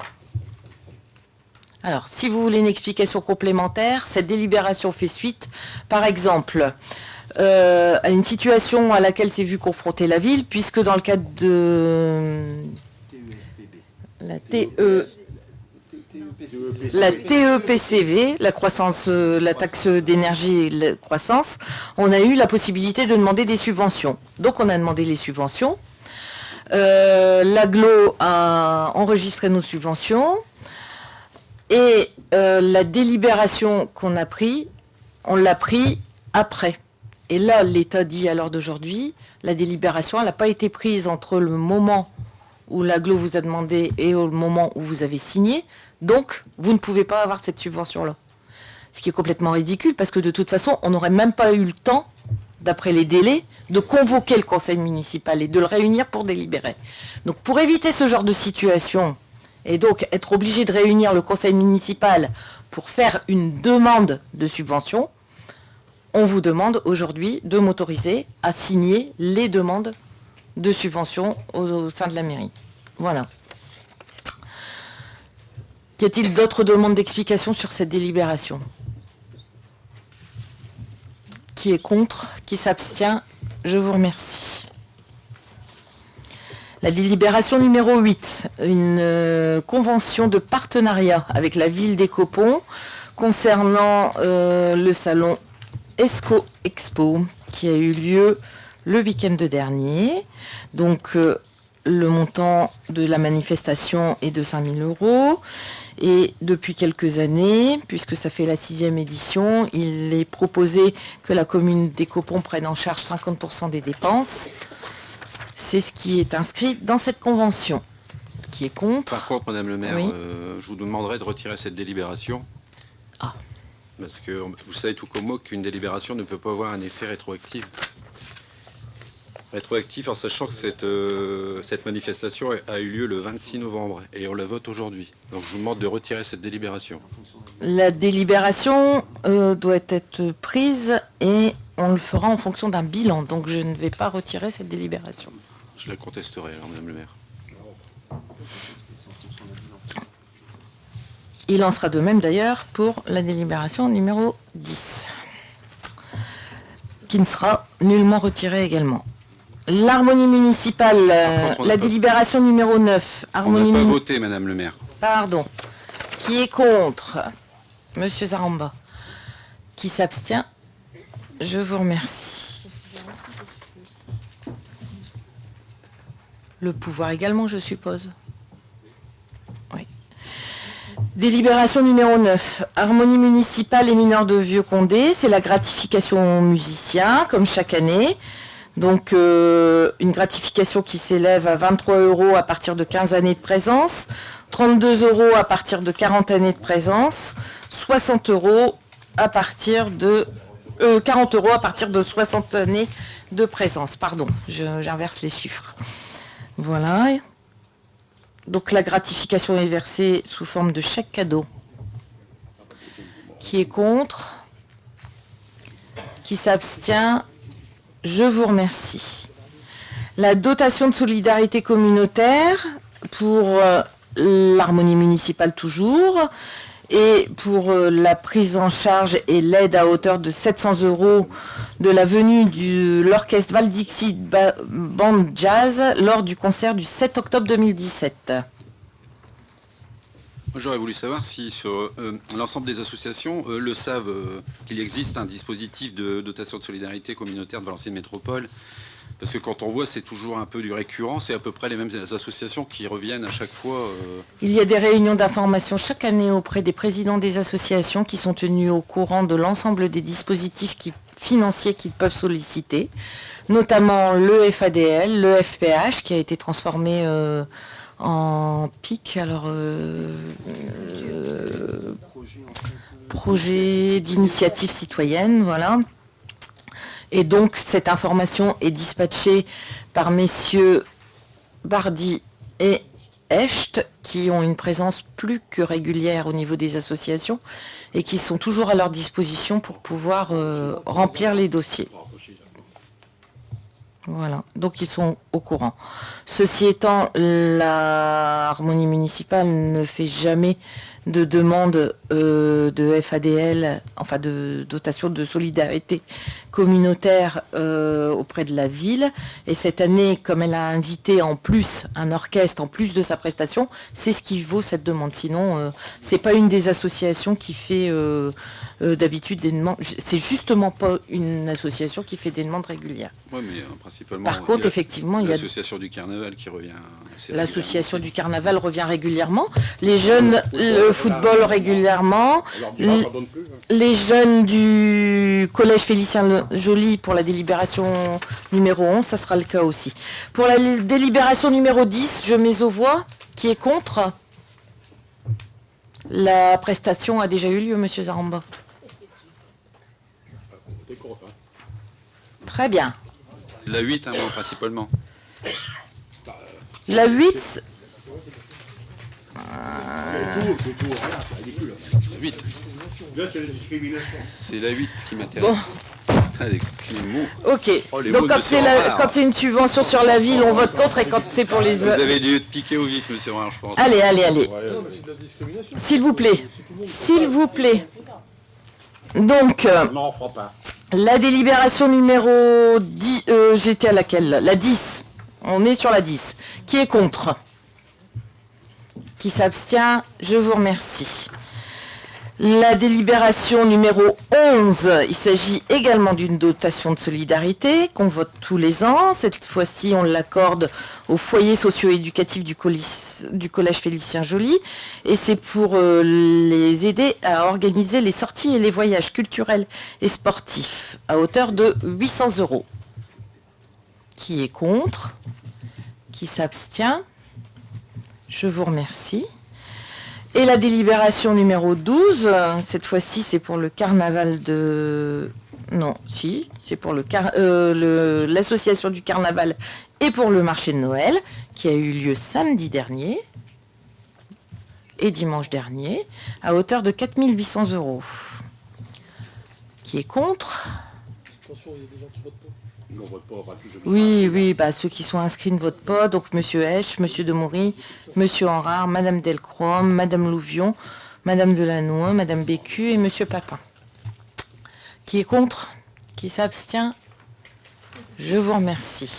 Alors, si vous voulez une explication complémentaire, cette délibération fait suite, par exemple, à une situation à laquelle s'est vue confrontée la ville, puisque dans le cadre de la TEPCV, la taxe d'énergie et la croissance, on a eu la possibilité de demander des subventions. Donc, on a demandé les subventions. L'AGLO a enregistré nos subventions. Et la délibération qu'on a prise, on l'a pris après. Et là, l'État dit à l'heure d'aujourd'hui, la délibération, elle n'a pas été prise entre le moment où l'AGLO vous a demandé et au moment où vous avez signé. Donc, vous ne pouvez pas avoir cette subvention-là. Ce qui est complètement ridicule, parce que de toute façon, on n'aurait même pas eu le temps, d'après les délais, de convoquer le conseil municipal et de le réunir pour délibérer. Donc, pour éviter ce genre de situation, et donc être obligé de réunir le conseil municipal pour faire une demande de subvention, on vous demande aujourd'hui de m'autoriser à signer les demandes de subvention au sein de la mairie. Voilà. Y a-t-il d'autres demandes d'explication sur cette délibération? Qui est contre? Qui s'abstient? Je vous remercie. La délibération numéro 8, une convention de partenariat avec la ville d'Écopont concernant le salon ESCO Expo qui a eu lieu le week-end dernier. Donc le montant de la manifestation est de 5 000 €. Et depuis quelques années, puisque ça fait la 6e édition, il est proposé que la commune d'Écopont prenne en charge 50% des dépenses. C'est ce qui est inscrit dans cette convention. Qui est contre? Par contre, Madame le maire, oui. Je vous demanderai de retirer cette délibération. Ah. Parce que vous savez tout comme moi qu'une délibération ne peut pas avoir un effet rétroactif. Rétroactif en sachant que cette manifestation a eu lieu le 26 novembre et on la vote aujourd'hui. Donc je vous demande de retirer cette délibération. La délibération doit être prise et on le fera en fonction d'un bilan. Donc je ne vais pas retirer cette délibération. Je la contesterai alors, Madame le maire. Il en sera de même d'ailleurs pour la délibération numéro 10, qui ne sera nullement retirée également. L'harmonie municipale, la délibération numéro 9. On n'a pas voté, Madame le maire. Pardon. Qui est contre? Monsieur Zaramba. Qui s'abstient? Je vous remercie. Le pouvoir également, je suppose. Oui. Délibération numéro 9. Harmonie municipale et mineurs de Vieux-Condé. C'est la gratification aux musiciens, comme chaque année. Donc une gratification qui s'élève à 23 € à partir de 15 années de présence, 32 € à partir de 40 années de présence, 60 € à partir de 40 € à partir de 60 années de présence. Pardon, j'inverse les chiffres. Voilà. Donc la gratification est versée sous forme de chèque cadeau. Qui est contre? Qui s'abstient? Je vous remercie. La dotation de solidarité communautaire pour l'harmonie municipale toujours, et pour la prise en charge et l'aide à hauteur de 700 € de la venue de l'orchestre Val Dixit Band Jazz lors du concert du 7 octobre 2017. Moi, j'aurais voulu savoir si sur l'ensemble des associations le savent qu'il existe un dispositif de dotation de solidarité communautaire de Valenciennes Métropole. Parce que quand on voit, c'est toujours un peu du récurrent, c'est à peu près les mêmes associations qui reviennent à chaque fois. Il y a des réunions d'information chaque année auprès des présidents des associations qui sont tenus au courant de l'ensemble des dispositifs financiers qu'ils peuvent solliciter, notamment le FADL, le FPH qui a été transformé en PIC, alors projet d'initiative citoyenne, voilà. Et donc, cette information est dispatchée par messieurs Bardi et Hecht, qui ont une présence plus que régulière au niveau des associations et qui sont toujours à leur disposition pour pouvoir remplir les dossiers. Voilà, donc ils sont au courant. Ceci étant, la harmonie municipale ne fait jamais de demande de FADL, enfin de dotation de solidarité communautaire auprès de la ville. Et cette année, comme elle a invité en plus un orchestre, en plus de sa prestation, c'est ce qui vaut cette demande. Sinon, c'est pas une des associations qui fait d'habitude des demandes. C'est justement pas une association qui fait des demandes régulières. Oui, mais principalement. Par contre, effectivement, il y a l'association du carnaval qui revient. L'association du carnaval revient régulièrement. Les jeunes, le football régulièrement. Les jeunes du collège Félicien Joly pour la délibération numéro 11, ça sera le cas aussi. Pour la délibération numéro 10, je mets aux voix. Qui est contre? La prestation a déjà eu lieu, monsieur Zaramba. Très bien. La 8, moi, principalement. La 8, La 8. C'est la 8 qui m'intéresse. bon, Allez, les mots. ok. Oh, les Donc mots quand de c'est Sorare. quand c'est une subvention sur la ville, on vote contre, et quand c'est pour les... Vous avez dû te piquer au vif, monsieur Rouen, je pense. Allez, allez, allez. Non, mais c'est de la discrimination. S'il vous plaît. S'il vous plaît. Donc, Non, on fera pas. la délibération numéro 10, j'étais à laquelle? La 10. On est sur la 10. Qui est contre? Qui s'abstient? Je vous remercie. La délibération numéro 11, il s'agit également d'une dotation de solidarité qu'on vote tous les ans. Cette fois-ci, on l'accorde au foyer socio-éducatif du collège Félicien Joly. Et c'est pour les aider à organiser les sorties et les voyages culturels et sportifs à hauteur de 800 €. Qui est contre? Qui s'abstient? Je vous remercie. Et la délibération numéro 12, cette fois-ci c'est pour le carnaval de... Non, si, c'est pour l'association du carnaval et pour le marché de Noël, qui a eu lieu samedi dernier et dimanche dernier, à hauteur de 4 800 €. Qui est contre? Attention, il y a des gens qui votent pas. On vote pas, on va tous- Oui, oui, bah, ceux qui sont inscrits ne votent pas. Donc, monsieur Hesch, monsieur Demoury, monsieur Henrard, madame Delcroix, madame Louvion, madame Delannoy, madame Bécu et monsieur Papin. Qui est contre? Qui s'abstient? Je vous remercie.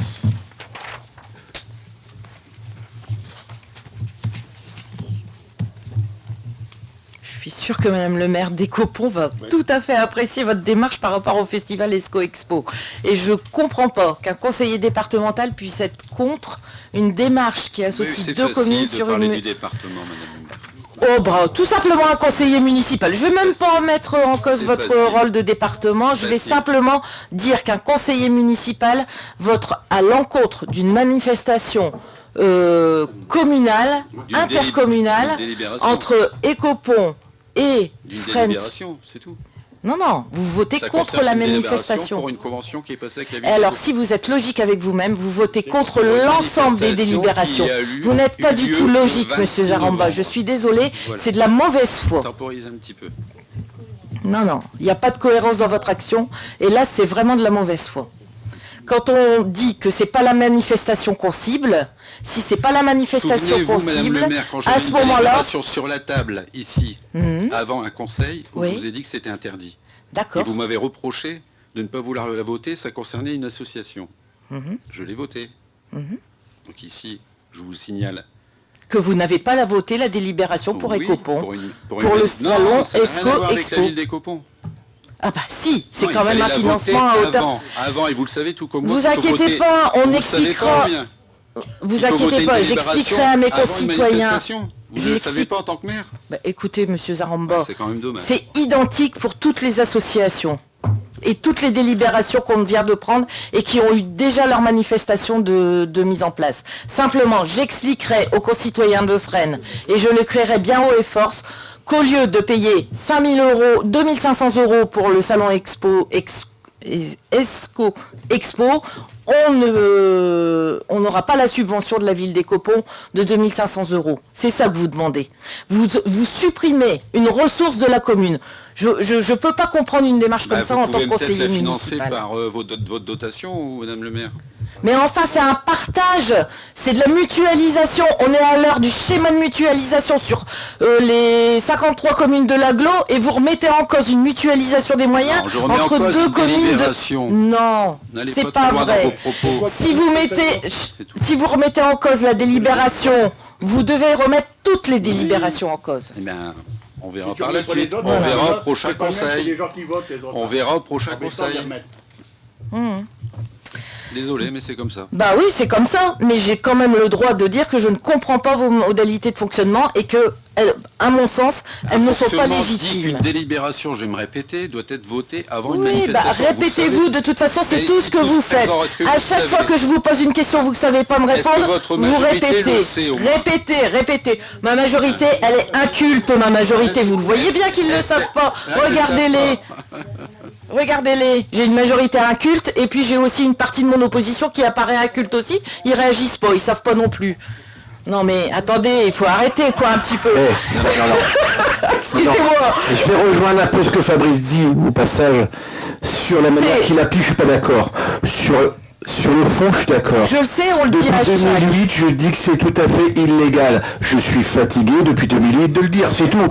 Je suis sûre que madame le maire d'Écopon va tout à fait apprécier votre démarche par rapport au festival Esco Expo. Et je comprends pas qu'un conseiller départemental puisse être contre une démarche qui Oui, associe c'est deux facile communes de sur parler une... du département, madame le maire. Oh, bah, tout simplement un conseiller municipal. Je vais même pas remettre en cause C'est votre facile. rôle de département. Je vais Facile. simplement dire qu'un conseiller municipal vote à l'encontre d'une manifestation communale, D'une intercommunale, d'une délibération. entre Écopont et D'une Fresnes. délibération, c'est tout. Non, vous votez Ça contre concerne la une délibération manifestation. pour une convention qui est passée avec la Et ville. alors, si vous êtes logique avec vous-même, vous votez contre Pour une l'ensemble des manifestation délibérations. qui a eu Vous n'êtes pas du lieu tout le logique, 26 monsieur Zaramba. novembre. Je suis désolée, Voilà. c'est de la mauvaise foi. Temporise un petit peu. Non, il n'y a pas de cohérence dans votre action. Et là, c'est vraiment de la mauvaise foi. Quand on dit que c'est pas la manifestation qu'on cible, si c'est pas la manifestation qu'on Souvenez-vous, Madame cible, le maire, quand à j'avais ce une moment-là, délibération sur la table, ici, Mhm. avant un conseil, où Oui. je vous ai dit que c'était interdit. Et d'accord. vous m'avez reproché de ne pas vouloir la voter, ça concernait une association. Mhm. Je l'ai votée. Mhm. Donc ici, je vous signale. Que vous n'avez pas la voté, la délibération pour Oui, Écopont. pour Pour le non, salon ça n'a rien à Esco voir avec Expo. la ville d'Écopont. Ah bah si, c'est Non, quand il même un fallait la voter financement à hauteur. Avant, et vous le savez tout comme moi. Vous qu'il faut inquiétez voter. pas, on Vous le savez expliquera. pas bien. Vous Il faut voter inquiétez une pas, délibération j'expliquerai à mes avant une concitoyens. manifestation. Vous ne le savez pas en tant que maire. Bah, écoutez, monsieur Zaramba, C'est quand même dommage. c'est identique pour toutes les associations et toutes les délibérations qu'on vient de prendre et qui ont eu déjà leur manifestation de mise en place. Simplement, j'expliquerai aux concitoyens de Fresnes et je le créerai bien haut et force qu'au lieu de payer 5 000 euros, 2 500 euros pour le salon Esco Expo, on n'aura pas la subvention de la ville d'Écopont de 2 500 euros. C'est ça que vous demandez. Vous supprimez une ressource de la commune. Je ne peux pas comprendre une démarche comme Bah, ça vous en tant pouvez que peut-être conseiller la financer municipal. par votre dotation, ou Madame le maire. Mais enfin, c'est un partage, c'est de la mutualisation. On est à l'heure du schéma de mutualisation sur les 53 communes de l'agglo et vous remettez en cause une mutualisation des moyens Non, je remets en entre cause deux une communes délibération. Non, N'allez c'est pas pas trop loin dans vrai. vos propos. Si vous mettez, tout. si vous remettez en cause la délibération, vous devez remettre toutes les délibérations en cause. Eh bien, on verra Si tu par la remets pas les suite. autres, On voilà. verra au prochain C'est pas le même, c'est conseil. les gens qui votent, les autres. On verra au prochain Embêtant de les conseil. remettre. Désolé, mais c'est comme ça. Bah oui, c'est comme ça, mais j'ai quand même le droit de dire que je ne comprends pas vos modalités de fonctionnement et que, à mon sens, elles ne sont pas Fonctionnement dit légitimes. qu'une délibération, je vais me répéter, doit être votée avant une Oui, bah manifestation. répétez-vous, de toute façon, c'est Mais tout ce que tous- vous faites. alors, est-ce que À vous chaque savez- fois que je vous pose une question, vous ne savez pas me Est-ce que répondre, votre vous majorité répétez. le sait, au moins Répétez. Ma majorité, elle est inculte, ma majorité. Vous le voyez bien qu'ils ne le savent pas. Regardez-les. Regardez-les, j'ai une majorité inculte et puis j'ai aussi une partie de mon opposition qui apparaît inculte aussi. Ils réagissent pas, ils savent pas non plus. Non mais attendez, il faut arrêter quoi un petit peu. Non. Excusez-moi. Je vais rejoindre un peu ce que Fabrice dit au passage. Sur la manière C'est- qu'il applique, je suis pas d'accord. Sur le fond, je suis d'accord. Je le sais, on le dit Depuis à chaque. 2008, je dis que c'est tout à fait illégal. Je suis fatigué depuis 2008 de le dire, c'est tout.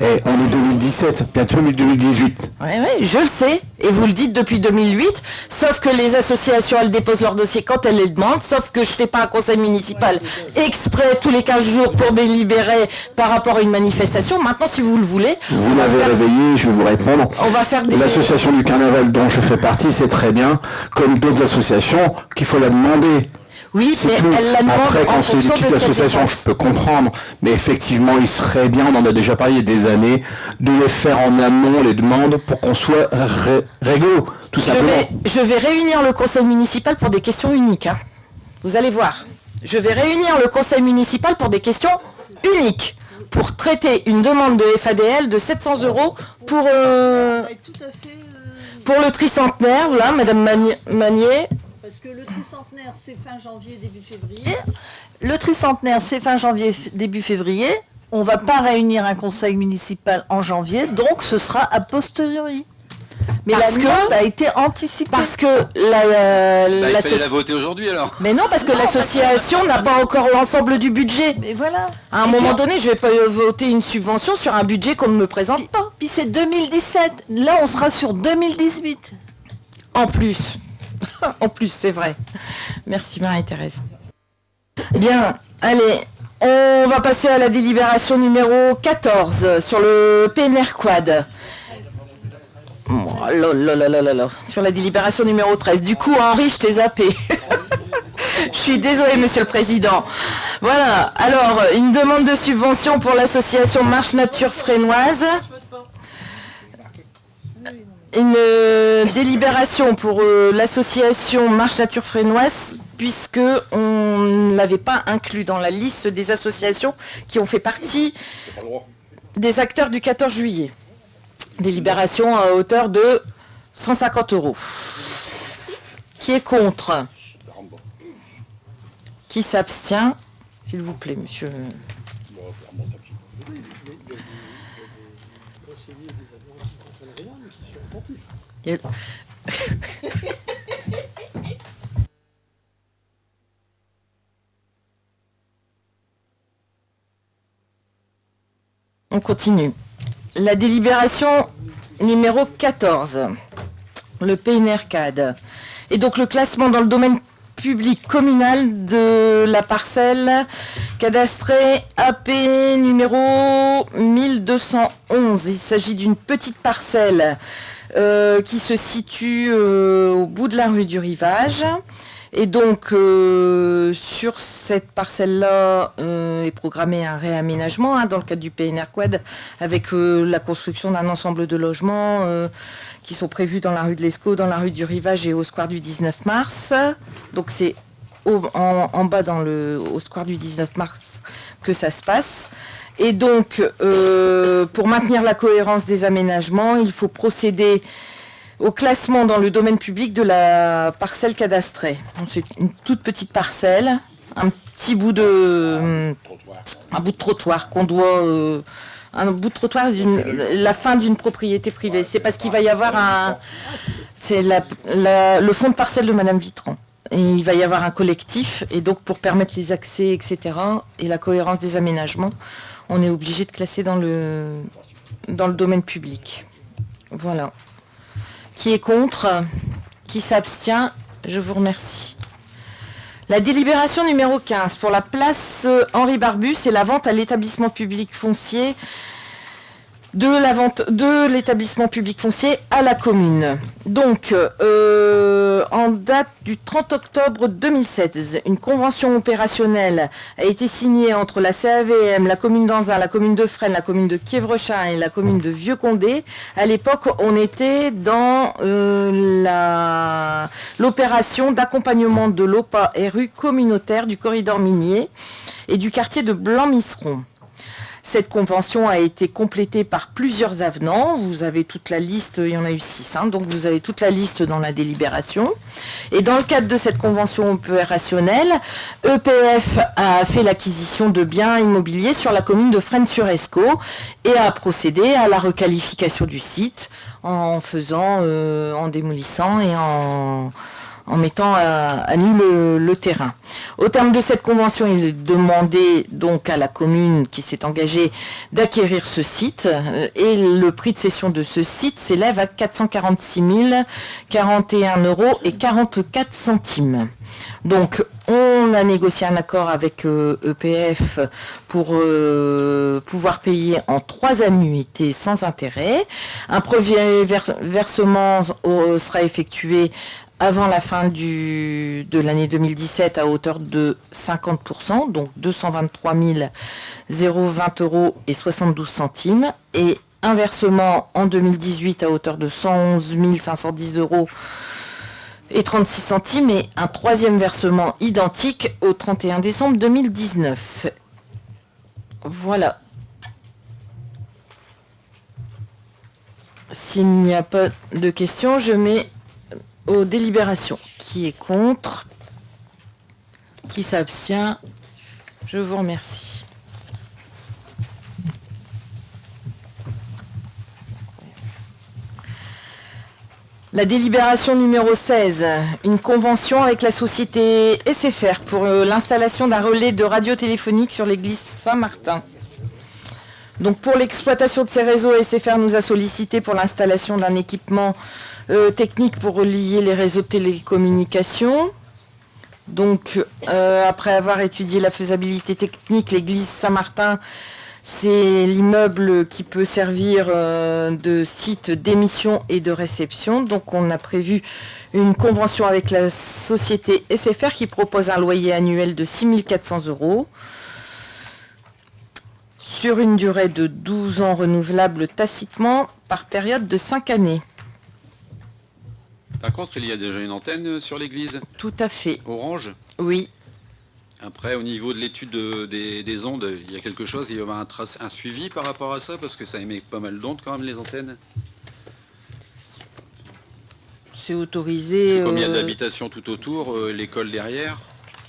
Et on est 2017, bientôt 2018. Oui, je le sais, et vous le dites depuis 2008, sauf que les associations, elles déposent leur dossier quand elles les demandent, sauf que je fais pas un conseil municipal exprès tous les 15 jours pour délibérer par rapport à une manifestation. Maintenant, si vous le voulez, Vous m'avez réveillé, je vais vous répondre. on va faire des... L'association du carnaval dont je fais partie, c'est très bien, comme d'autres associations, qu'il faut la demander. Oui, C'est mais tout. elle la demande Après, en quand c'est des fonction de petites ce qu'elle associations, je dépense. peux comprendre. Mais effectivement, il serait bien, on en a déjà parlé il y a des années, de les faire en amont, les demandes, pour qu'on soit réglo, tout simplement. Je vais réunir le conseil municipal pour des questions uniques. Hein. Vous allez voir. Je vais réunir le conseil municipal pour des questions uniques. Pour traiter une demande de FADL de 700 € pour, Tout à fait. pour le tricentenaire, voilà, Madame Magnier. Parce que le tricentenaire, c'est fin janvier, début février. Le tricentenaire, c'est fin janvier, début février. On ne va pas réunir un conseil municipal en janvier, donc ce sera a posteriori. Mais Parce la que- demande a été anticipée. Parce que Bah, il fallait la l'association... voter aujourd'hui alors. Mais non, parce que l'association n'a pas encore l'ensemble du budget. Mais voilà. À un moment donné, je vais pas voter une subvention sur un budget qu'on ne me présente pas. Puis c'est 2017. Là, on sera sur 2018. En plus. En plus, c'est vrai. Merci Marie-Thérèse. Bien, allez, on va passer à la délibération numéro 14 sur le PNR Quad. Oh là là là là là là. Sur la délibération numéro 13. Du coup, Henri, je t'ai zappé. Je suis désolée, Monsieur le Président. Voilà, alors, une demande de subvention pour l'association Marche Nature Fresnoise. Une délibération pour l'association Marche Nature Fresnoise, puisque on ne l'avait pas inclus dans la liste des associations qui ont fait partie des acteurs du 14 juillet. Délibération à hauteur de 150 €. Qui est contre? Qui s'abstient? S'il vous plaît, monsieur. Il y a- On continue. La délibération numéro 14, le PNRCAD. Et donc le classement dans le domaine public communal de la parcelle cadastrée AP numéro 1211. Il s'agit d'une petite parcelle qui se situe au bout de la rue du Rivage. Et donc, sur cette parcelle-là est programmé un réaménagement dans le cadre du PNRCAD avec la construction d'un ensemble de logements qui sont prévus dans la rue de l'Escaut, dans la rue du Rivage et au square du 19 mars. Donc, c'est en bas au square du 19 mars que ça se passe. Et donc, pour maintenir la cohérence des aménagements, il faut procéder au classement dans le domaine public de la parcelle cadastrée. Donc, c'est une toute petite parcelle, un bout de trottoir qu'on doit... un bout de trottoir, la fin d'une propriété privée. C'est parce qu'il va y avoir c'est le fond de parcelle de Madame Vitran. Et il va y avoir un collectif, et donc pour permettre les accès, etc., et la cohérence des aménagements, on est obligé de classer dans le domaine public. Voilà. Qui est contre? Qui s'abstient? Je vous remercie. La délibération numéro 15 pour la place Henri Barbus et la vente à l'établissement public foncier de l'établissement public foncier à la commune. Donc, en date du 30 octobre 2016, une convention opérationnelle a été signée entre la CAVM, la commune d'Anzin, la commune de Fresnes, la commune de Quiévrechin et la commune de Vieux-Condé. À l'époque, on était dans l'opération d'accompagnement de l'OPA RU communautaire du corridor minier et du quartier de Blanc-Misseron. Cette convention a été complétée par plusieurs avenants. Vous avez toute la liste, il y en a eu 6, donc vous avez toute la liste dans la délibération. Et dans le cadre de cette convention opérationnelle, EPF a fait l'acquisition de biens immobiliers sur la commune de Fresnes-sur-Escaut et a procédé à la requalification du site en démolissant et en mettant à nu le terrain. Au terme de cette convention, il est demandé donc à la commune qui s'est engagée d'acquérir ce site et le prix de cession de ce site s'élève à 446 041,44 €. Donc, on a négocié un accord avec EPF pour pouvoir payer en 3 annuités sans intérêt. Un premier versement sera effectué avant la fin de l'année 2017 à hauteur de 50%, donc 223 020,72 €, et un versement en 2018 à hauteur de 111 510,36 € et un troisième versement identique au 31 décembre 2019. Voilà. S'il n'y a pas de questions, je mets aux délibérations. Qui est contre? Qui s'abstient? Je vous remercie. La délibération numéro 16, une convention avec la société SFR pour l'installation d'un relais de radio téléphonique sur l'église Saint-Martin. Donc pour l'exploitation de ces réseaux, SFR nous a sollicité pour l'installation d'un équipement technique pour relier les réseaux de télécommunications. Donc après avoir étudié la faisabilité technique, l'église Saint-Martin C'est l'immeuble qui peut servir de site d'émission et de réception. Donc on a prévu une convention avec la société SFR qui propose un loyer annuel de 6 400 € sur une durée de 12 ans renouvelable tacitement par période de 5 années. Par contre, il y a déjà une antenne sur l'église, Tout à fait, orange. oui. Après, au niveau de l'étude des ondes, il y a quelque chose, il y aura un suivi par rapport à ça, parce que ça émet pas mal d'ondes quand même, les antennes. C'est autorisé. Comme il y a de l'habitation tout autour, l'école derrière.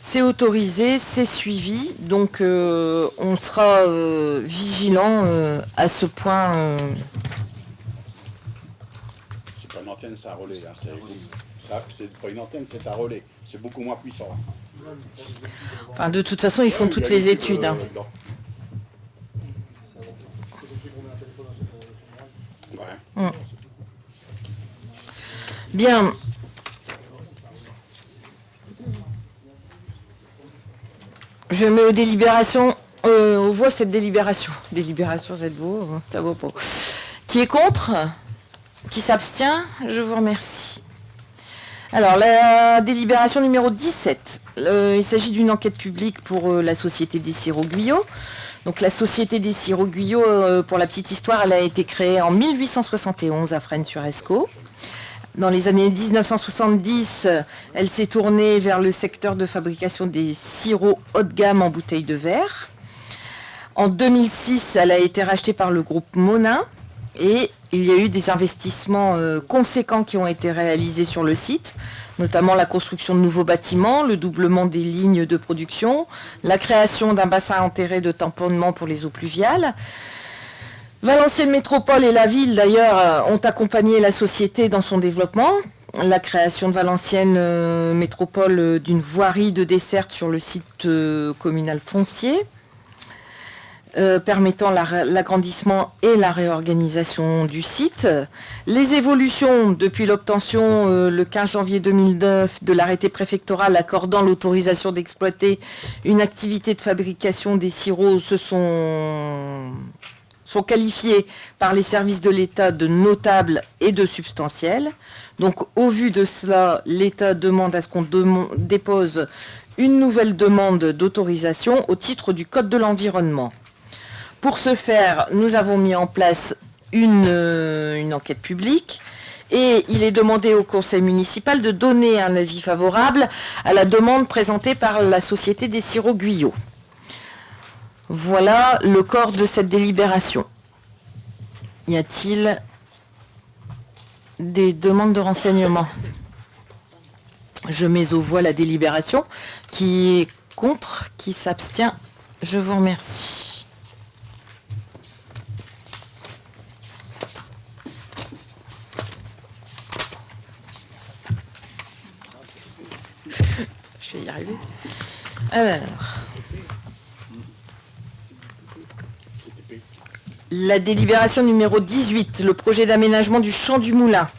C'est autorisé, c'est suivi, donc on sera vigilant à ce point. C'est pas une antenne, c'est un relais. Hein. C'est pas une antenne, c'est un relais. C'est beaucoup moins puissant. Enfin, de toute façon, ils font toutes les études. Hein. Ouais. Bien. Je mets aux délibérations, on voit cette délibération. Délibération, c'est beau, ça vaut pas. Qui est contre? Qui s'abstient? Je vous remercie. Alors, la délibération numéro 17. Il s'agit d'une enquête publique pour la Société des Sirops Guyot. Donc, la Société des Sirops Guyot, pour la petite histoire, elle a été créée en 1871 à Fresnes-sur-Escaut. Dans les années 1970, elle s'est tournée vers le secteur de fabrication des sirops haut de gamme en bouteilles de verre. En 2006, elle a été rachetée par le groupe Monin et il y a eu des investissements conséquents qui ont été réalisés sur le site, notamment la construction de nouveaux bâtiments, le doublement des lignes de production, la création d'un bassin enterré de tamponnement pour les eaux pluviales. Valenciennes Métropole et la ville, d'ailleurs, ont accompagné la société dans son développement. La création de Valenciennes Métropole d'une voirie de desserte sur le site communal foncier, permettant l'agrandissement et la réorganisation du site. Les évolutions depuis l'obtention le 15 janvier 2009 de l'arrêté préfectoral accordant l'autorisation d'exploiter une activité de fabrication des sirops sont qualifiés par les services de l'État de notables et de substantiels. Donc, au vu de cela, l'État demande à ce qu'on dépose une nouvelle demande d'autorisation au titre du Code de l'environnement. Pour ce faire, nous avons mis en place une enquête publique et il est demandé au conseil municipal de donner un avis favorable à la demande présentée par la Société des Sirops Guyot. Voilà le corps de cette délibération. Y a-t-il des demandes de renseignement? Je mets aux voix la délibération. Qui est contre? Qui s'abstient? Je vous remercie. Je vais y arriver. Alors... La délibération numéro 18, le projet d'aménagement du champ du Moulin.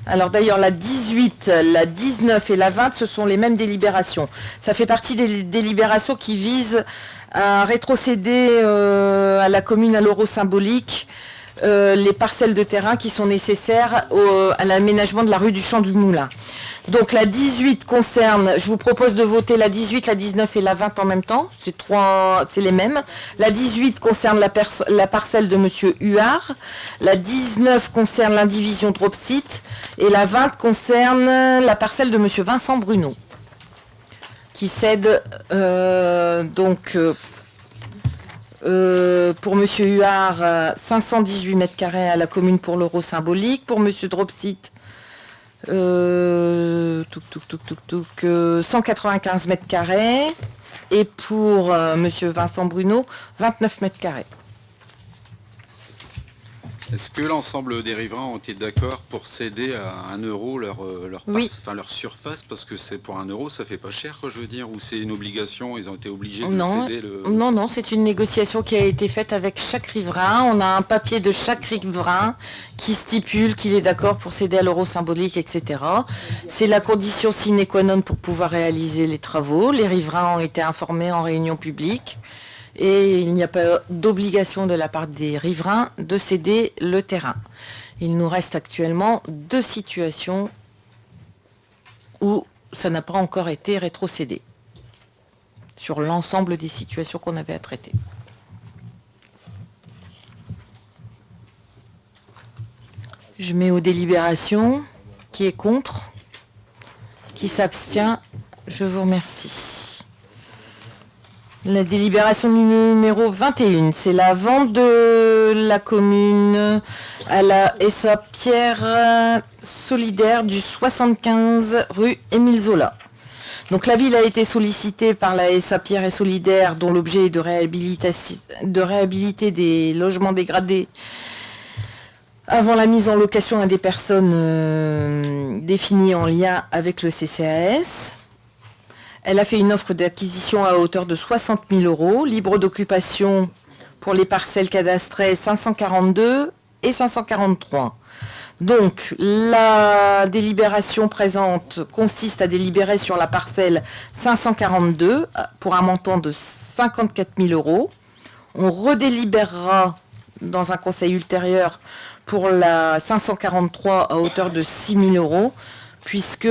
Alors d'ailleurs, la 18, la 19 et la 20, ce sont les mêmes délibérations. Ça fait partie des délibérations qui visent à rétrocéder à la commune à l'euro symbolique les parcelles de terrain qui sont nécessaires à l'aménagement de la rue du Champ du Moulin. Donc la 18 concerne, je vous propose de voter la 18, la 19 et la 20 en même temps, c'est les mêmes. La 18 concerne la parcelle de Monsieur Huard, la 19 concerne l'indivision Dropsite et la 20 concerne la parcelle de Monsieur Vincent Bruno, qui cède pour Monsieur Huard 518 mètres carrés à la commune pour l'euro symbolique, pour Monsieur Dropsite 195 mètres carrés et pour Monsieur Vincent Bruno 29 mètres carrés. Est-ce que l'ensemble des riverains ont été d'accord pour céder à 1 euro leur surface, parce que c'est pour 1 euro, ça fait pas cher, quoi, je veux dire, ou c'est une obligation, ils ont été obligés de céder le... Non, c'est une négociation qui a été faite avec chaque riverain. On a un papier de chaque riverain qui stipule qu'il est d'accord pour céder à l'euro symbolique, etc. C'est la condition sine qua non pour pouvoir réaliser les travaux. Les riverains ont été informés en réunion publique. et il n'y a pas d'obligation de la part des riverains de céder le terrain. Il nous reste actuellement 2 situations où ça n'a pas encore été rétrocédé sur l'ensemble des situations qu'on avait à traiter. Je mets aux délibérations. Qui est contre? Qui s'abstient? Je vous remercie. La délibération numéro 21, c'est la vente de la commune à la SA Pierre Solidaire du 75 rue Émile Zola. Donc la ville a été sollicitée par la SA Pierre et Solidaire, dont l'objet est de réhabiliter des logements dégradés avant la mise en location à des personnes définies en lien avec le CCAS. Elle a fait une offre d'acquisition à hauteur de 60 000 €, libre d'occupation pour les parcelles cadastrées 542 et 543. Donc, la délibération présente consiste à délibérer sur la parcelle 542 pour un montant de 54 000 €. On redélibérera dans un conseil ultérieur pour la 543 à hauteur de 6 000 €, puisque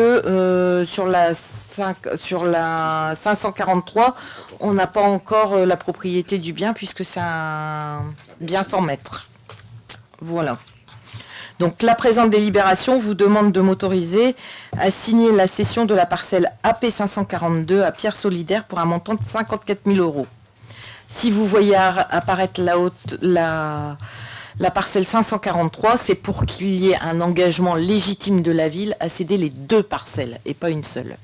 sur la 543, on n'a pas encore la propriété du bien, puisque c'est un bien sans maître. Voilà. Donc la présente délibération vous demande de m'autoriser à signer la cession de la parcelle AP 542 à Pierre Solidaire pour un montant de 54 000 €. Si vous voyez apparaître la parcelle 543, c'est pour qu'il y ait un engagement légitime de la ville à céder les 2 parcelles et pas une seule.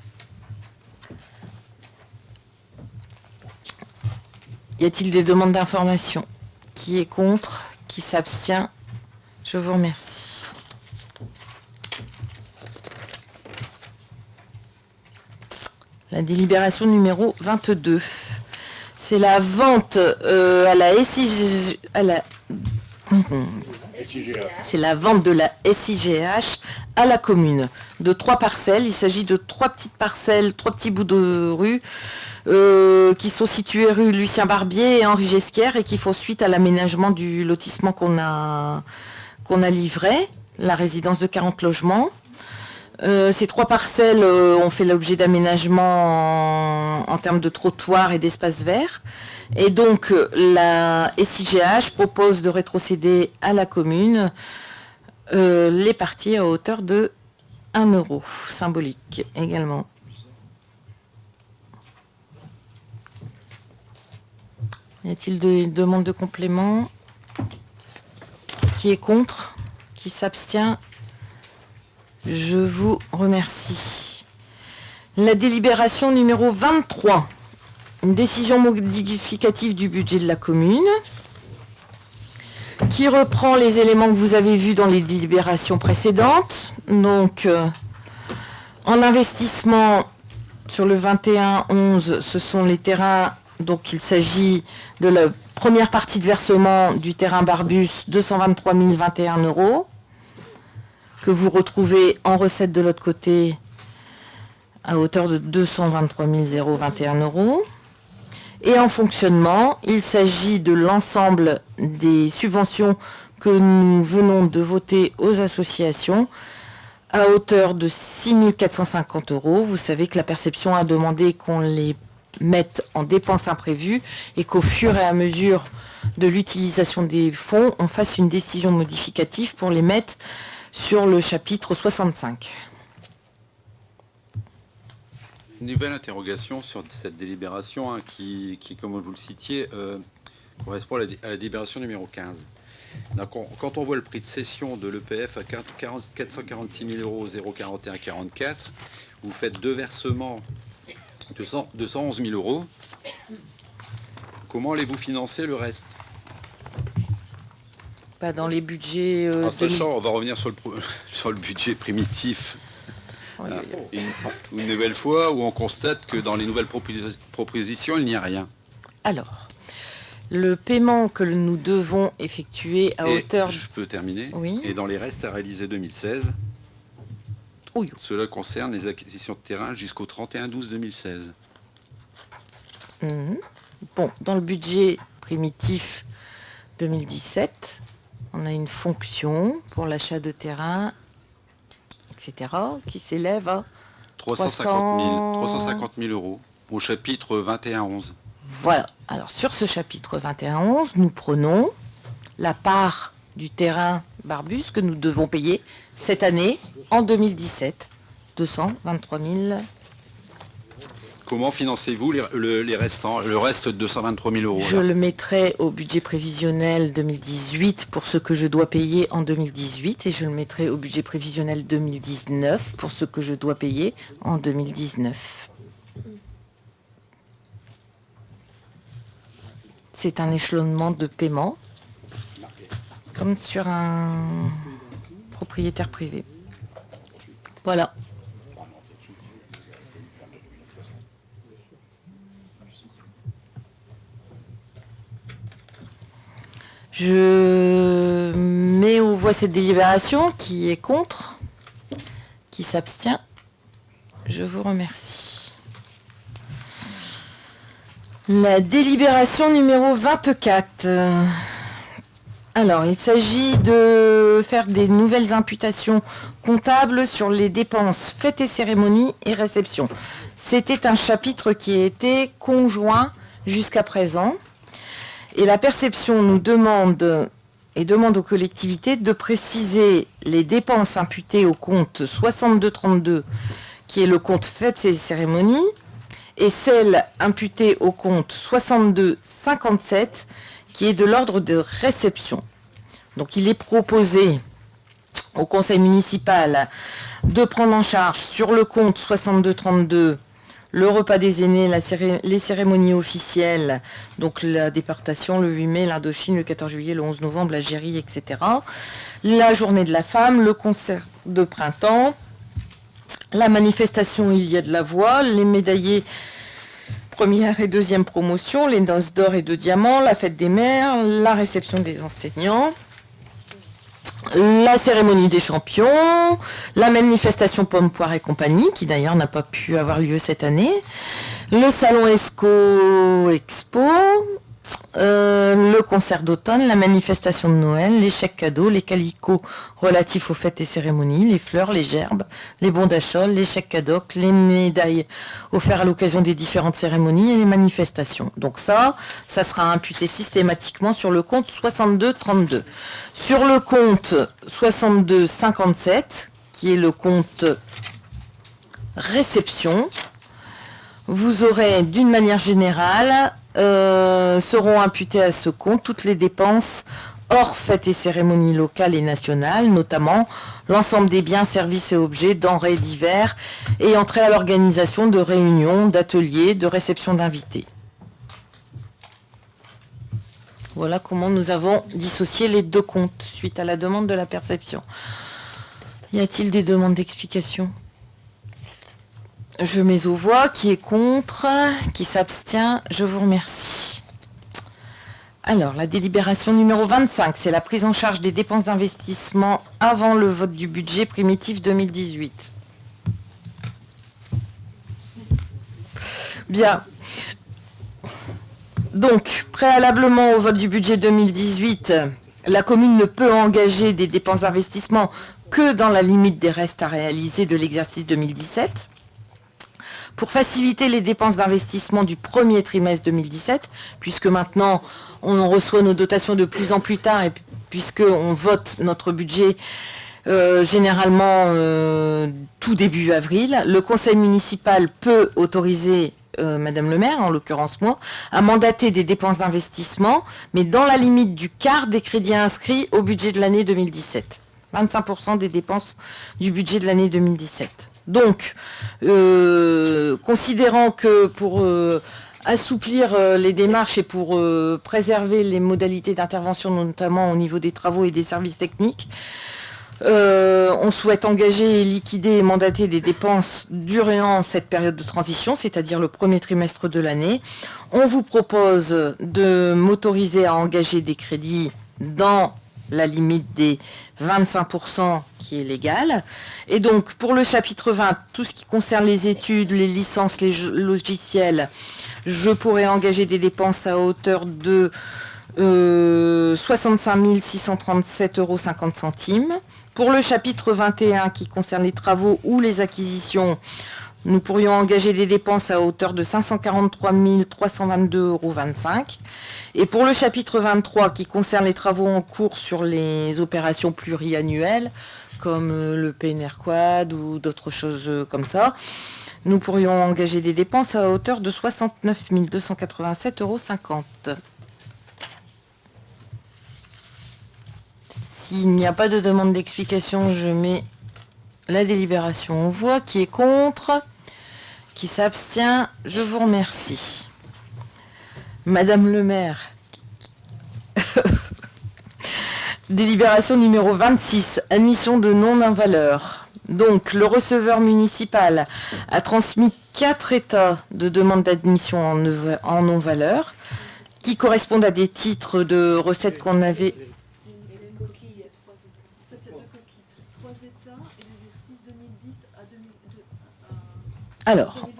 Y a-t-il des demandes d'information? Qui est contre? Qui s'abstient? Je vous remercie. La délibération numéro 22. C'est la vente à la SIG... C'est la vente de la SIGH à la commune de 3 parcelles. Il s'agit de 3 petites parcelles, 3 petits bouts de rue qui sont situés rue Lucien Barbier et Henri Gesquière et qui font suite à l'aménagement du lotissement qu'on a livré, la résidence de 40 logements. Ces 3 parcelles ont fait l'objet d'aménagements en termes de trottoirs et d'espaces verts. Et donc, la SIGH propose de rétrocéder à la commune les parties à hauteur de 1 €, symbolique également. Y a-t-il des demandes de complément? Qui est contre? Qui s'abstient? Je vous remercie. La délibération numéro 23. Une décision modificative du budget de la commune qui reprend les éléments que vous avez vus dans les délibérations précédentes. Donc, en investissement sur le 21-11, ce sont les terrains. Donc, il s'agit de la première partie de versement du terrain Barbus, 223 021 €, que vous retrouvez en recette de l'autre côté à hauteur de 223 021 €. Et en fonctionnement, il s'agit de l'ensemble des subventions que nous venons de voter aux associations à hauteur de 6 450 €. Vous savez que la perception a demandé qu'on les mette en dépenses imprévues et qu'au fur et à mesure de l'utilisation des fonds, on fasse une décision modificative pour les mettre sur le chapitre 65. Une nouvelle interrogation sur cette délibération qui, comme vous le citiez, correspond à la délibération numéro 15. Donc, quand on voit le prix de cession de l'EPF à 446 000 € 041 44, vous faites 2 versements de 111 000 €. Comment allez-vous financer le reste? Pas dans les budgets... En sachant, on va revenir sur le budget primitif. Oui, oui. Une nouvelle fois où on constate que dans les nouvelles propositions, il n'y a rien. Alors, le paiement que nous devons effectuer à hauteur... Je peux terminer. Oui. Et dans les restes à réaliser 2016, Oui. cela concerne les acquisitions de terrain jusqu'au 31-12-2016. Bon, dans le budget primitif 2017, on a une fonction pour l'achat de terrain, etc., qui s'élève à 350 000 euros au chapitre 21-11. Voilà. Alors, sur ce chapitre 21-11, nous prenons la part du terrain Barbus que nous devons payer cette année, en 2017, 223 000. Comment financez-vous les restants, le reste de 223 000 euros Je là le mettrai au budget prévisionnel 2018 pour ce que je dois payer en 2018 et je le mettrai au budget prévisionnel 2019 pour ce que je dois payer en 2019. C'est un échelonnement de paiement, comme sur un propriétaire privé. Voilà. Je mets aux voix cette délibération. Qui est contre? Qui s'abstient? Je vous remercie. La délibération numéro 24. Alors, il s'agit de faire des nouvelles imputations comptables sur les dépenses fêtes et cérémonies et réceptions. C'était un chapitre qui était conjoint jusqu'à présent. Et la perception nous demande aux collectivités de préciser les dépenses imputées au compte 6232, qui est le compte fêtes et cérémonies, et celles imputées au compte 6257, qui est de l'ordre de réception. Donc il est proposé au conseil municipal de prendre en charge sur le compte 6232 le repas des aînés, les cérémonies officielles, donc la déportation le 8 mai, l'Indochine le 14 juillet, le 11 novembre, l'Algérie, etc. La journée de la femme, le concert de printemps, la manifestation Il y a de la voix, les médaillés première et deuxième promotion, les noces d'or et de diamants, la fête des mères, la réception des enseignants, la cérémonie des champions, la manifestation Pomme, Poire et compagnie, qui d'ailleurs n'a pas pu avoir lieu cette année, le salon Esco Expo, le concert d'automne, la manifestation de Noël, les chèques cadeaux, les calicots relatifs aux fêtes et cérémonies, les fleurs, les gerbes, les bons d'achat, les chèques cadeaux, les médailles offertes à l'occasion des différentes cérémonies et les manifestations. Donc ça sera imputé systématiquement sur le compte 6232. Sur le compte 6257, qui est le compte réception, vous aurez d'une manière générale seront imputées à ce compte toutes les dépenses hors fêtes et cérémonies locales et nationales, notamment l'ensemble des biens, services et objets, denrées divers et entrées à l'organisation de réunions, d'ateliers, de réception d'invités. Voilà comment nous avons dissocié les deux comptes suite à la demande de la perception. Y a-t-il des demandes d'explication ? Je mets aux voix. Qui est contre? Qui s'abstient? Je vous remercie. Alors, la délibération numéro 25, c'est la prise en charge des dépenses d'investissement avant le vote du budget primitif 2018. Bien. Donc, préalablement au vote du budget 2018, la commune ne peut engager des dépenses d'investissement que dans la limite des restes à réaliser de l'exercice 2017. Pour faciliter les dépenses d'investissement du premier trimestre 2017, puisque maintenant on reçoit nos dotations de plus en plus tard et puisqu'on vote notre budget généralement tout début avril, le conseil municipal peut autoriser Madame le maire, en l'occurrence moi, à mandater des dépenses d'investissement, mais dans la limite du quart des crédits inscrits au budget de l'année 2017. 25% des dépenses du budget de l'année 2017. Donc, considérant que pour assouplir les démarches et pour préserver les modalités d'intervention, notamment au niveau des travaux et des services techniques, on souhaite engager, liquider et mandater des dépenses durant cette période de transition, c'est-à-dire le premier trimestre de l'année. On vous propose de m'autoriser à engager des crédits dans la limite des 25% qui est légale. Et donc, pour le chapitre 20, tout ce qui concerne les études, les licences, les logiciels, je pourrais engager des dépenses à hauteur de 65 637,50 euros. Pour le chapitre 21, qui concerne les travaux ou les acquisitions, nous pourrions engager des dépenses à hauteur de 543 322,25 euros. Et pour le chapitre 23, qui concerne les travaux en cours sur les opérations pluriannuelles, comme le PNR Quad ou d'autres choses comme ça, nous pourrions engager des dépenses à hauteur de 69 287,50 euros. S'il n'y a pas de demande d'explication, je mets la délibération aux voix. Qui est contre ? Qui s'abstient? Je vous remercie. Madame le maire. Délibération numéro 26, admission de non-invaleur. Donc, le receveur municipal a transmis 4 états de demande d'admission en non-valeur qui correspondent à des titres de recettes qu'on avait... Alors,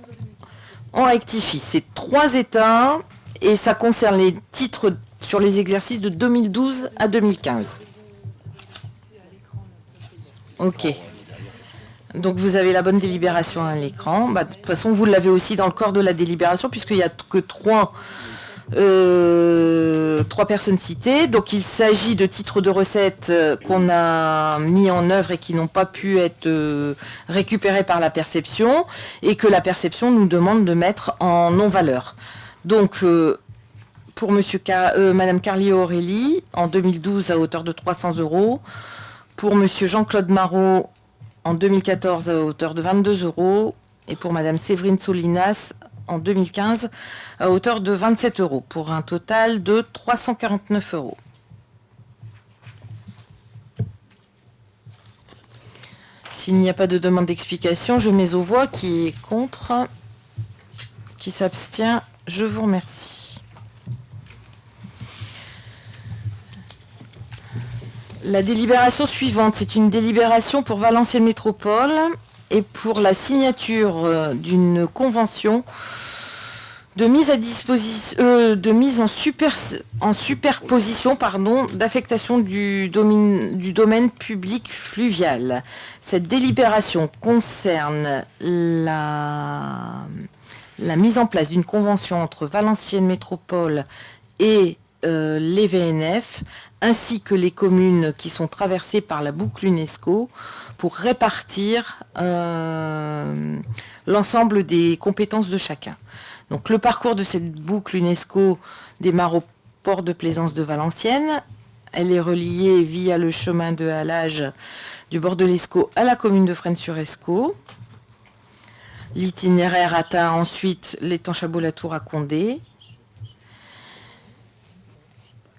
on rectifie, c'est 3 états et ça concerne les titres sur les exercices de 2012 à 2015. Ok. Donc vous avez la bonne délibération à l'écran. De toute façon, vous l'avez aussi dans le corps de la délibération puisqu'il n'y a que 3 personnes citées. Donc il s'agit de titres de recettes qu'on a mis en œuvre et qui n'ont pas pu être récupérés par la perception et que la perception nous demande de mettre en non-valeur. Donc pour Madame Carly Aurélie en 2012 à hauteur de 300 euros, pour Monsieur Jean-Claude Marot en 2014 à hauteur de 22 euros et pour Madame Séverine Solinas en 2015 à hauteur de 27 euros, pour un total de 349 euros. S'il n'y a pas de demande d'explication, je mets aux voix. Qui est contre? Qui s'abstient? Je vous remercie. La délibération suivante, c'est une délibération pour Valenciennes Métropole et pour la signature d'une convention de mise à disposition, de mise en superposition, d'affectation du domaine public fluvial. Cette délibération concerne la mise en place d'une convention entre Valenciennes Métropole et les VNF, ainsi que les communes qui sont traversées par la boucle UNESCO, pour répartir l'ensemble des compétences de chacun. Donc le parcours de cette boucle UNESCO démarre au port de plaisance de Valenciennes. Elle est reliée via le chemin de halage du bord de l'Escaut à la commune de Fresnes-sur-Escaut. L'itinéraire atteint ensuite l'étang Chabot-la-Tour à Condé.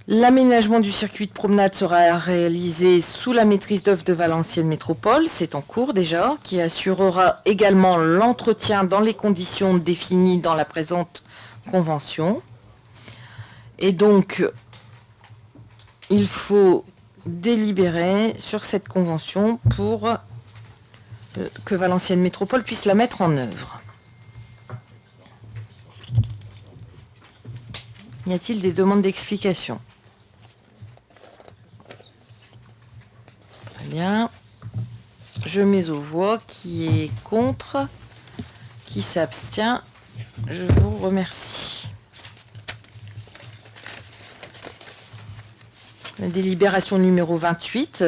L'aménagement du circuit de promenade sera réalisé sous la maîtrise d'œuvre de Valenciennes Métropole, c'est en cours déjà, qui assurera également l'entretien dans les conditions définies dans la présente convention. Et donc, il faut délibérer sur cette convention pour que Valenciennes Métropole puisse la mettre en œuvre. Y a-t-il des demandes d'explication ? Bien, je mets aux voix. Qui est contre, qui s'abstient, je vous remercie. La délibération numéro 28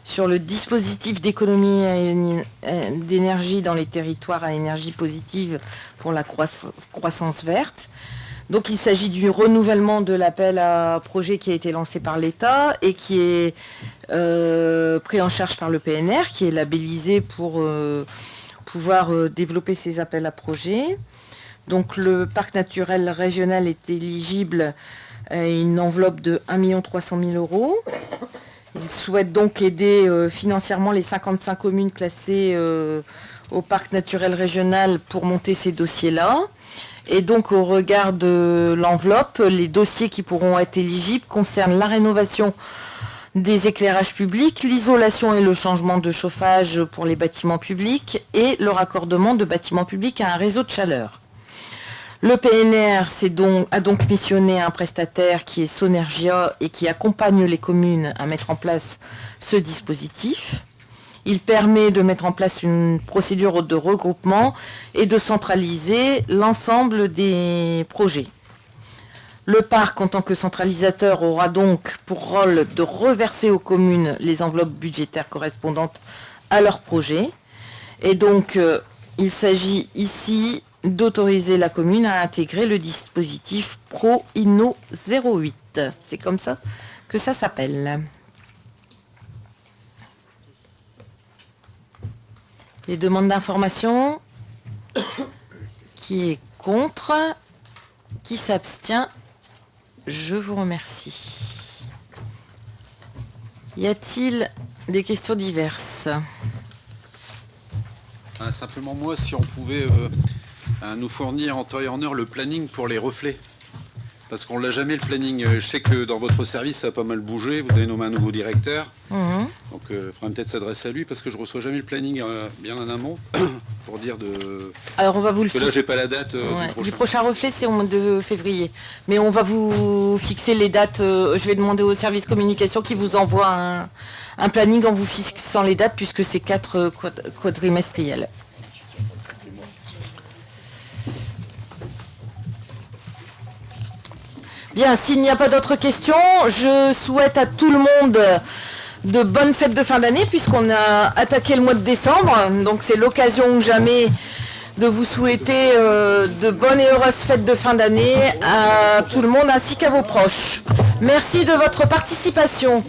sur le dispositif d'économie d'énergie dans les territoires à énergie positive pour la croissance verte. Donc il s'agit du renouvellement de l'appel à projet qui a été lancé par l'État et qui est pris en charge par le PNR, qui est labellisé pour pouvoir développer ces appels à projets. Donc le parc naturel régional est éligible à une enveloppe de 1 300 000 euros. Il souhaite donc aider financièrement les 55 communes classées au parc naturel régional pour monter ces dossiers-là. Et donc, au regard de l'enveloppe, les dossiers qui pourront être éligibles concernent la rénovation des éclairages publics, l'isolation et le changement de chauffage pour les bâtiments publics et le raccordement de bâtiments publics à un réseau de chaleur. Le PNR a donc missionné un prestataire qui est Sonergia et qui accompagne les communes à mettre en place ce dispositif. Il permet de mettre en place une procédure de regroupement et de centraliser l'ensemble des projets. Le parc, en tant que centralisateur, aura donc pour rôle de reverser aux communes les enveloppes budgétaires correspondantes à leurs projets. Et donc, il s'agit ici d'autoriser la commune à intégrer le dispositif Pro-Inno 08. C'est comme ça que ça s'appelle. Les demandes d'information. Qui est contre? Qui s'abstient? Je vous remercie. Y a-t-il des questions diverses? Simplement moi, si on pouvait nous fournir en temps et en heure le planning pour les reflets. Parce qu'on ne l'a jamais le planning. Je sais que dans votre service, ça a pas mal bougé. Vous avez nommé un nouveau directeur. Donc il faudrait peut-être s'adresser à lui parce que je ne reçois jamais le planning bien en amont pour dire de... Alors on va vous le Parce que là, j'ai pas la date du prochain reflet, c'est au mois de février. Mais on va vous fixer les dates. Je vais demander au service communication qui vous envoie un planning en vous fixant les dates puisque c'est 4 quadrimestriels. Bien, s'il n'y a pas d'autres questions, je souhaite à tout le monde de bonnes fêtes de fin d'année puisqu'on a attaqué le mois de décembre. Donc c'est l'occasion ou jamais de vous souhaiter de bonnes et heureuses fêtes de fin d'année à tout le monde ainsi qu'à vos proches. Merci de votre participation.